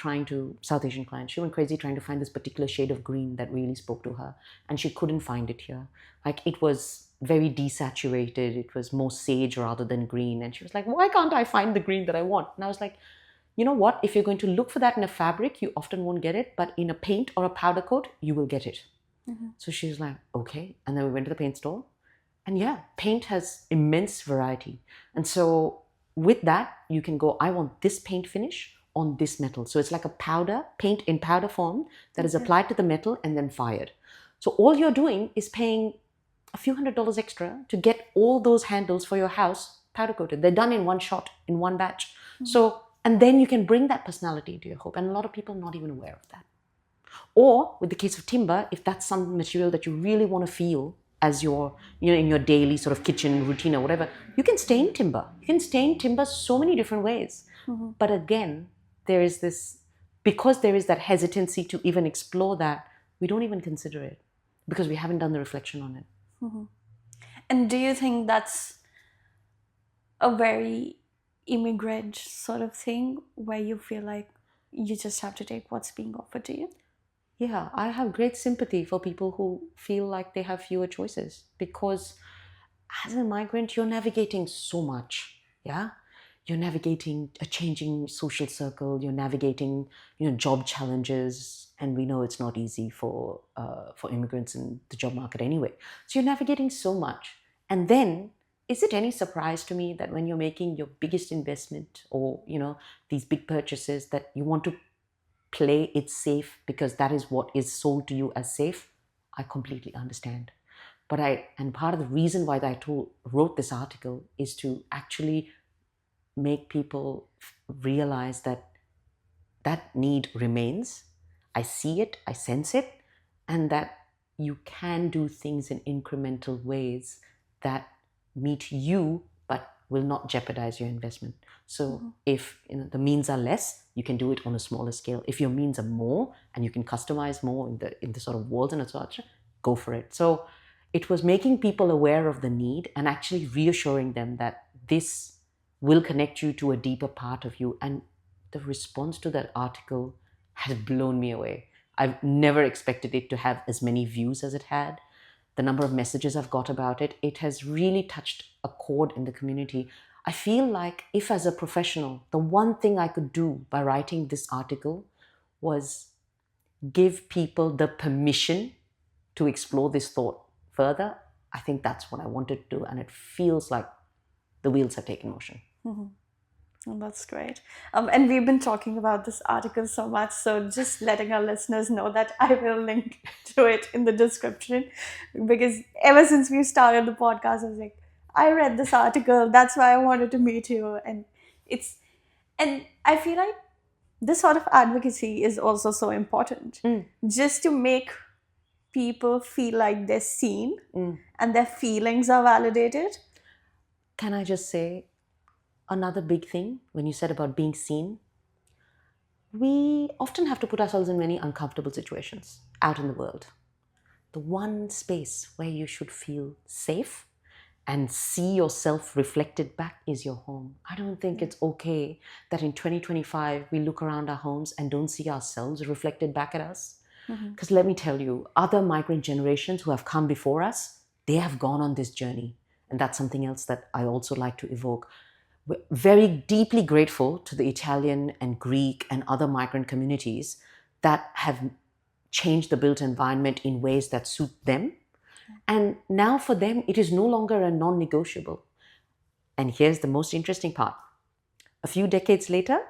South Asian client, she went crazy trying to find this particular shade of green that really spoke to her. And she couldn't find it here. Like, it was very desaturated. It was more sage rather than green. And she was like, why can't I find the green that I want? And I was like, you know what? If you're going to look for that in a fabric, you often won't get it. But in a paint or a powder coat, you will get it. So she was like, okay. And then we went to the paint store. And yeah, paint has immense variety. And so with that, you can go, I want this paint finish on this metal. So it's like a powder, paint in powder form that is Okay. applied to the metal and then fired. So all you're doing is paying a few $100s extra to get all those handles for your house powder coated. They're done in one shot, in one batch. So, and then you can bring that personality into your home. And a lot of people are not even aware of that. Or with the case of timber, if that's some material that you really want to feel as your, in your daily sort of kitchen routine or whatever, you can stain timber. You can stain timber so many different ways. But again, there is this, because there is that hesitancy to even explore that, we don't even consider it because we haven't done the reflection on it. And do you think that's a very immigrant sort of thing where you feel like you just have to take what's being offered to you? Yeah, I have great sympathy for people who feel like they have fewer choices because as a migrant, you're navigating so much. Yeah. You're navigating a changing social circle, you're navigating, job challenges. And we know it's not easy for immigrants in the job market anyway. So you're navigating so much. And then is it any surprise to me that when you're making your biggest investment or, these big purchases that you want to play it safe because that is what is sold to you as safe? I completely understand. And part of the reason why wrote this article is to actually make people realize that that need remains. I see it, I sense it, and that you can do things in incremental ways that meet you but will not jeopardize your investment. So if the means are less, you can do it on a smaller scale. If your means are more and you can customize more in the sort of walls and such, go for it. So it was making people aware of the need and actually reassuring them that this will connect you to a deeper part of you. And the response to that article has blown me away. I've never expected it to have as many views as it had. The number of messages I've got about it, it has really touched a chord in the community. I feel like if as a professional, the one thing I could do by writing this article was give people the permission to explore this thought further, I think that's what I wanted to do. And it feels like the wheels have taken motion. Oh, that's great. And we've been talking about this article so much, so just letting our listeners know that I will link to it in the description because ever since we started the podcast, I was like, I read this article, that's why I wanted to meet you. It's, and I feel like this sort of advocacy is also so important just to make people feel like they're seen and their feelings are validated. Can I just say another big thing when you said about being seen? We often have to put ourselves in many uncomfortable situations out in the world. The one space where you should feel safe and see yourself reflected back is your home. I don't think it's okay that in 2025 we look around our homes and don't see ourselves reflected back at us. Because let me tell you, other migrant generations who have come before us, they have gone on this journey. And that's something else that I also like to evoke. We're very deeply grateful to the Italian and Greek and other migrant communities that have changed the built environment in ways that suit them. And now for them, it is no longer a non-negotiable. And here's the most interesting part. A few decades later,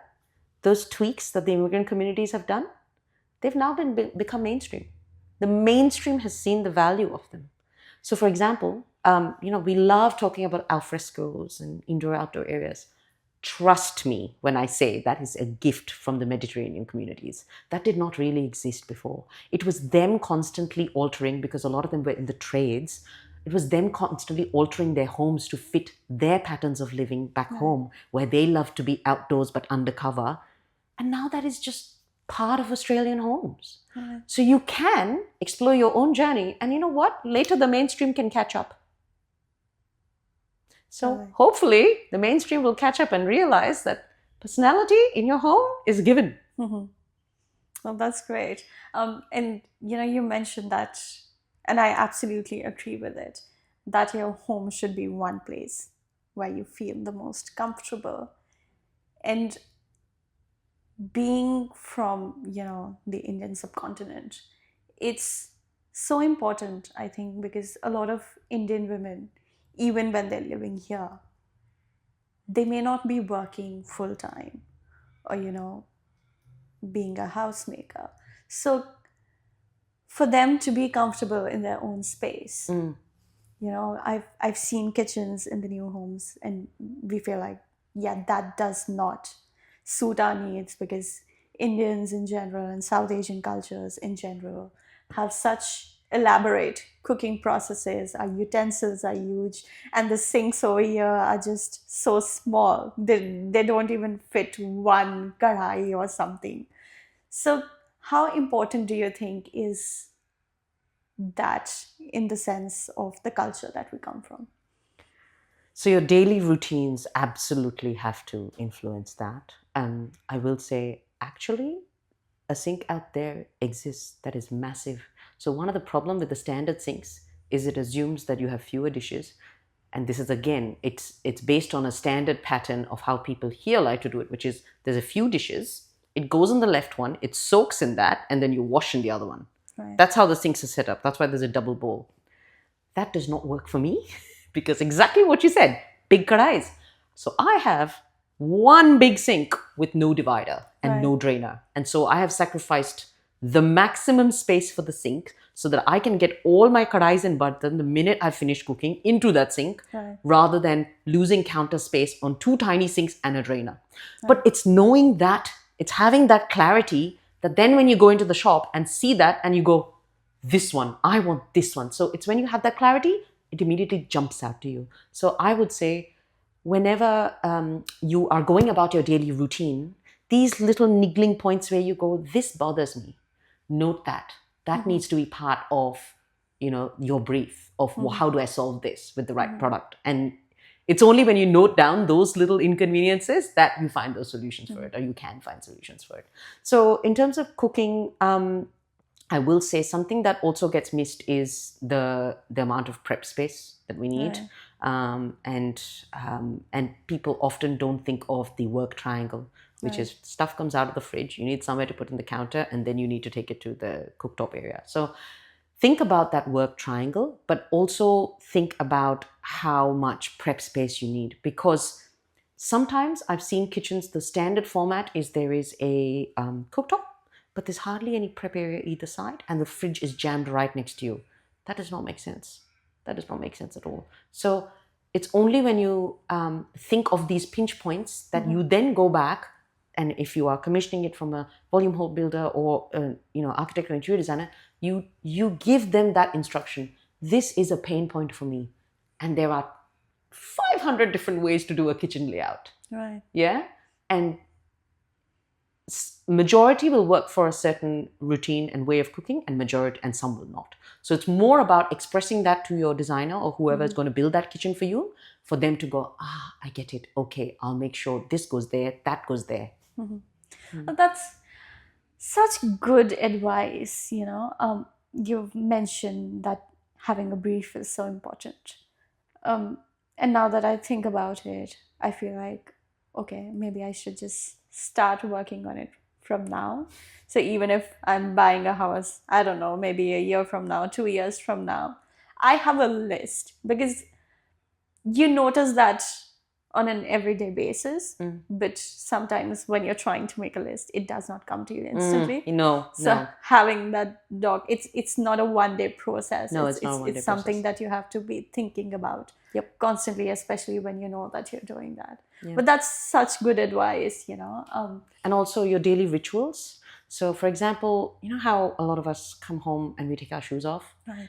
those tweaks that the immigrant communities have done, they've now become mainstream. The mainstream has seen the value of them. So for example, we love talking about alfrescos and indoor-outdoor areas. Trust me when I say that is a gift from the Mediterranean communities. That did not really exist before. It was them constantly altering, because a lot of them were in the trades. It was them constantly altering their homes to fit their patterns of living back home, where they love to be outdoors but undercover. And now that is just part of Australian homes. So you can explore your own journey. And you know what? Later the mainstream can catch up. So hopefully the mainstream will catch up and realize that personality in your home is given. Well, that's great. And you mentioned that, and I absolutely agree with it, that your home should be one place where you feel the most comfortable. And being from, the Indian subcontinent, it's so important, I think, because a lot of Indian women even when they're living here, they may not be working full time or, being a housemaker. So for them to be comfortable in their own space, I've seen kitchens in the new homes, and we feel like, yeah, that does not suit our needs, because Indians in general and South Asian cultures in general have such elaborate cooking processes. Our utensils are huge, and the sinks over here are just so small. They don't even fit one kadhai or something. So, how important do you think is that in the sense of the culture that we come from? So your daily routines absolutely have to influence that. I will say, actually, a sink out there exists that is massive. So one of the problem with the standard sinks is it assumes that you have fewer dishes. And this is, again, it's based on a standard pattern of how people here like to do it, which is there's a few dishes, it goes in the left one, it soaks in that, and then you wash in the other one. Right. That's how the sinks are set up. That's why there's a double bowl. That does not work for me because exactly what you said, big kadais. So I have one big sink with no divider and no drainer. And so I have sacrificed the maximum space for the sink so that I can get all my kadais and bartan the minute I've finished cooking into that sink, rather than losing counter space on two tiny sinks and a drainer. But it's knowing that, it's having that clarity that then when you go into the shop and see that and you go, this one, I want this one. So it's when you have that clarity, it immediately jumps out to you. So I would say, whenever you are going about your daily routine, these little niggling points where you go, this bothers me, note that. That needs to be part of, your brief of how do I solve this with the right product. And it's only when you note down those little inconveniences that you find those solutions for it, or you can find solutions for it. So in terms of cooking, I will say something that also gets missed is the amount of prep space that we need. And people often don't think of the work triangle, which is stuff comes out of the fridge, you need somewhere to put in the counter, and then you need to take it to the cooktop area. So think about that work triangle, but also think about how much prep space you need, because sometimes I've seen kitchens, the standard format is there is a cooktop, but there's hardly any prep area either side, and the fridge is jammed right next to you. That does not make sense. That does not make sense at all. So it's only when you think of these pinch points that you then go back, and if you are commissioning it from a volume hold builder or architect or interior designer, you give them that instruction. This is a pain point for me, and there are 500 different ways to do a kitchen layout. Right. Yeah, and majority will work for a certain routine and way of cooking, and some will not. So it's more about expressing that to your designer or whoever is going to build that kitchen for you, for them to go, I get it. Okay, I'll make sure this goes there, that goes there. That's such good advice. You've mentioned that having a brief is so important. And now that I think about it, I feel like, okay, maybe I should just start working on it from now. So even if I'm buying a house, I don't know, maybe a year from now, 2 years from now, I have a list, because you notice that on an everyday basis, but sometimes when you're trying to make a list, it does not come to you instantly. So having that doc, it's not a one-day process. No, it's not a one-day It's something that you have to be thinking about constantly, especially when you know that you're doing that. But that's such good advice, And also your daily rituals. So for example, you know how a lot of us come home and we take our shoes off? Right.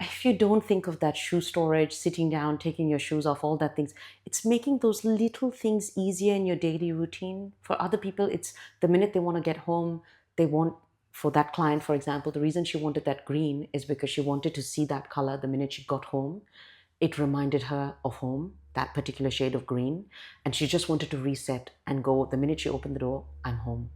If you don't think of that shoe storage, sitting down, taking your shoes off, all that things, it's making those little things easier in your daily routine. For other people, it's the minute they want to get home, they want, for that client, for example, the reason she wanted that green is because she wanted to see that color the minute she got home. It reminded her of home, that particular shade of green, and she just wanted to reset and go, the minute she opened the door, I'm home.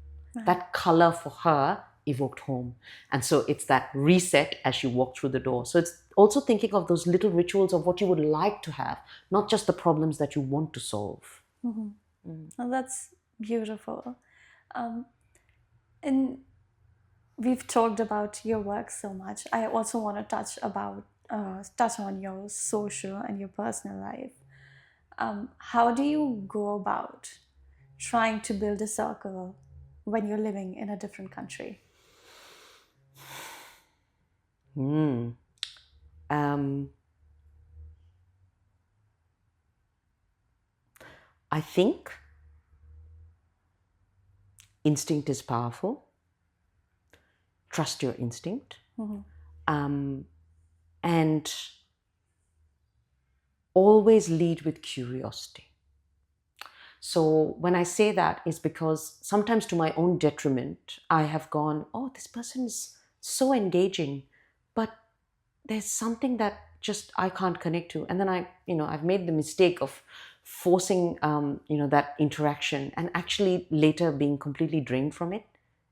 That color for her evoked home. And so it's that reset as she walked through the door. So it's also thinking of those little rituals of what you would like to have, not just the problems that you want to solve. Well, that's beautiful. And we've talked about your work so much. I also want to touch about touch on your social and your personal life. How do you go about trying to build a circle when you're living in a different country? Hmm. Um, I think instinct is powerful. Trust your instinct. Mm-hmm. Um, and always lead with curiosity. So when I say that is because sometimes to my own detriment, I have gone, oh, this person is so engaging, but there's something that just I can't connect to. And then I've made the mistake of forcing, that interaction and actually later being completely drained from it.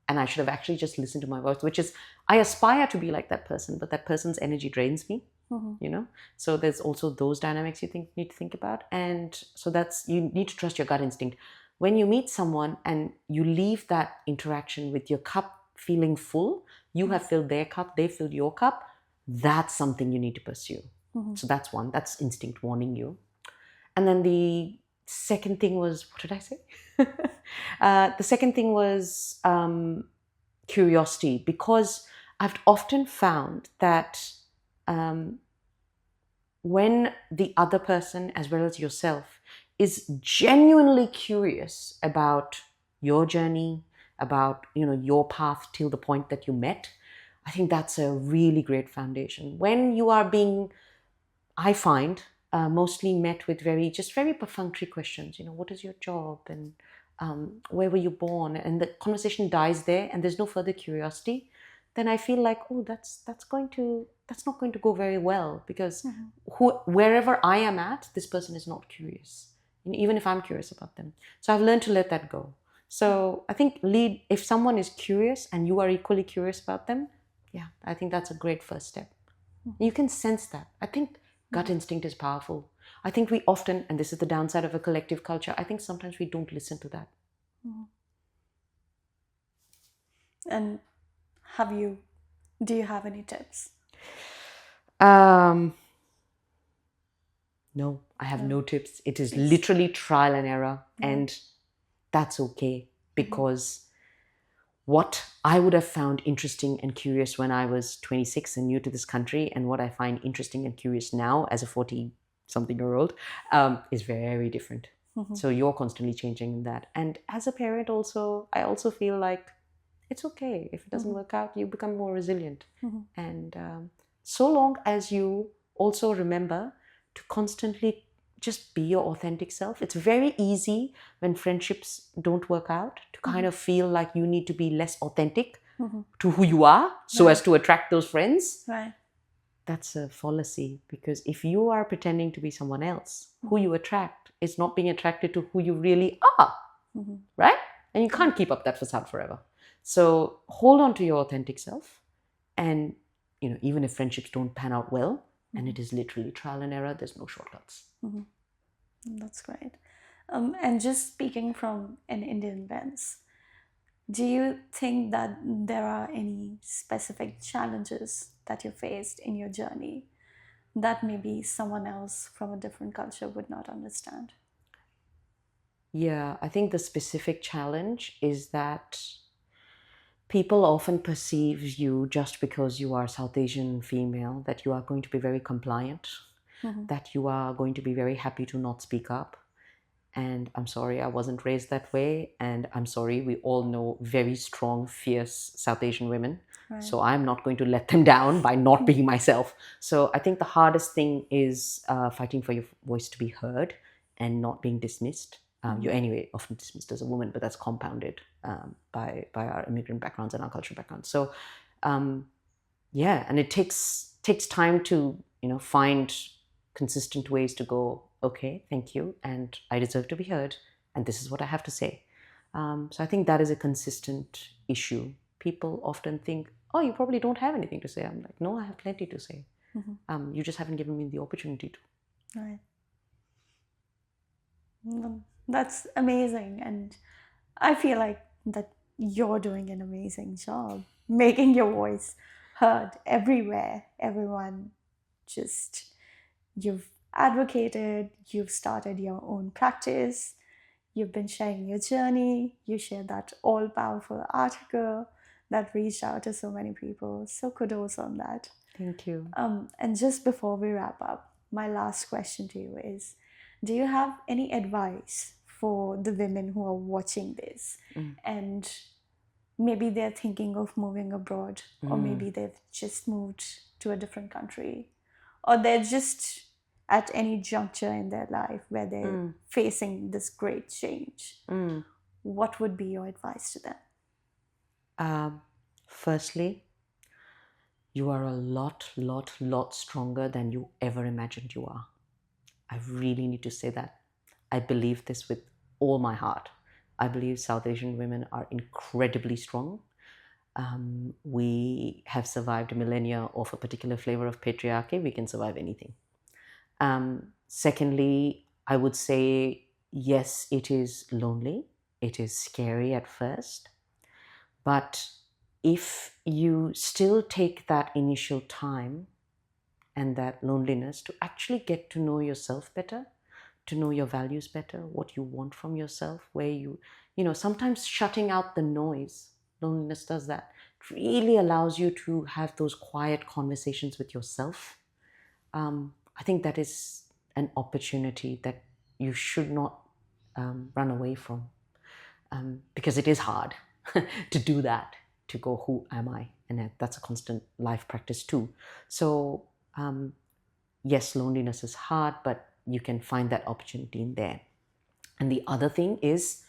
And I should have actually just listened to my voice, which is, I aspire to be like that person, but that person's energy drains me. Mm-hmm. So there's also those dynamics you need to think about. And so that's, you need to trust your gut instinct. When you meet someone and you leave that interaction with your cup feeling full, you have filled their cup, they filled your cup, that's something you need to pursue. Mm-hmm. So that's one, that's instinct warning you. And then the second thing was, what did I say? The second thing was curiosity, because I've often found that um, when the other person, as well as yourself, is genuinely curious about your journey, about your path till the point that you met, I think that's a really great foundation. When you are being, I find, mostly met with very perfunctory questions. What is your job, and where were you born? And the conversation dies there, and there's no further curiosity. Then I feel like, oh, that's not going to go very well, because wherever I am at, this person is not curious, even if I'm curious about them. So I've learned to let that go. So I think lead if someone is curious and you are equally curious about them. Yeah, I think that's a great first step. You can sense that. I think gut instinct is powerful. I think we often, and this is the downside of a collective culture, I think sometimes we don't listen to that. And do you have any tips? Um, no, I have No, no tips. It is please. literally trial and error, and that's okay, because what I would have found interesting and curious when I was 26 and new to this country, and what I find interesting and curious now as a 40 something year old, is very different. So you're constantly changing in that. And as a parent, also, I also feel like it's okay if it doesn't work out, you become more resilient. And so long as you also remember to constantly just be your authentic self. It's very easy when friendships don't work out to kind of feel like you need to be less authentic to who you are so as to attract those friends. Right. That's a fallacy, because if you are pretending to be someone else, who you attract is not being attracted to who you really are, right? And you can't keep up that facade forever. So hold on to your authentic self, and even if friendships don't pan out well, and it is literally trial and error, there's no shortcuts. That's great. And just speaking from an Indian lens, do you think that there are any specific challenges that you faced in your journey that maybe someone else from a different culture would not understand? Yeah, I think the specific challenge is that people often perceive you, just because you are South Asian female, that you are going to be very compliant, that you are going to be very happy to not speak up. And I'm sorry, I wasn't raised that way. And I'm sorry, we all know very strong, fierce South Asian women. Right. So I'm not going to let them down by not being myself. So I think the hardest thing is fighting for your voice to be heard and not being dismissed. You're anyway often dismissed as a woman, but that's compounded by our immigrant backgrounds and our cultural backgrounds. So yeah, and it takes time to find consistent ways to go, okay, thank you, and I deserve to be heard, and this is what I have to say. So I think that is a consistent issue. People often think, oh, you probably don't have anything to say. I'm like, no, I have plenty to say. You just haven't given me the opportunity to. Right. That's amazing. And I feel like that you're doing an amazing job making your voice heard everywhere. Everyone just you've advocated, you've started your own practice, you've been sharing your journey, you shared that all powerful article that reached out to so many people. So kudos on that. Thank you. And just before we wrap up, my last question to you is, do you have any advice for the women who are watching this and maybe they're thinking of moving abroad, or maybe they've just moved to a different country, or they're just at any juncture in their life where they're facing this great change? What would be your advice to them? Firstly, you are a lot stronger than you ever imagined you are. I really need to say that. I believe this with all my heart. I believe South Asian women are incredibly strong. We have survived a millennia of a particular flavor of patriarchy. We can survive anything. Secondly, I would say, yes, it is lonely. It is scary at first. But if you still take that initial time and that loneliness to actually get to know yourself better, to know your values better, what you want from yourself, where sometimes shutting out the noise, loneliness does that. It really allows you to have those quiet conversations with yourself. I think that is an opportunity that you should not run away from, because it is hard to do that, to go, who am I? And that's a constant life practice too. So yes, loneliness is hard, but you can find that opportunity in there. And the other thing is,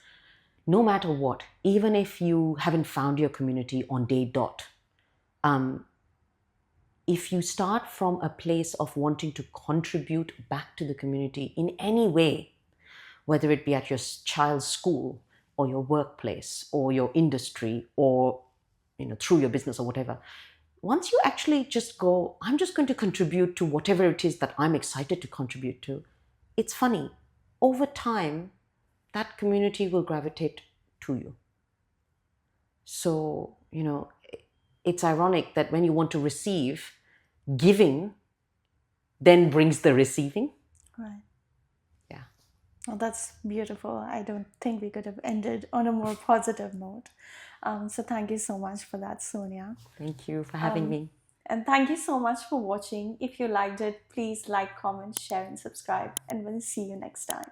no matter what, even if you haven't found your community on day dot, if you start from a place of wanting to contribute back to the community in any way, whether it be at your child's school or your workplace or your industry, or through your business or whatever, once you actually just go, I'm just going to contribute to whatever it is that I'm excited to contribute to, it's funny. Over time, that community will gravitate to you. So, it's ironic that when you want to receive, giving then brings the receiving. Right. Yeah. Well, that's beautiful. I don't think we could have ended on a more positive note. So thank you so much for that, Sonia. Thank you for having me. And thank you so much for watching. If you liked it, please like, comment, share, and subscribe. And we'll see you next time.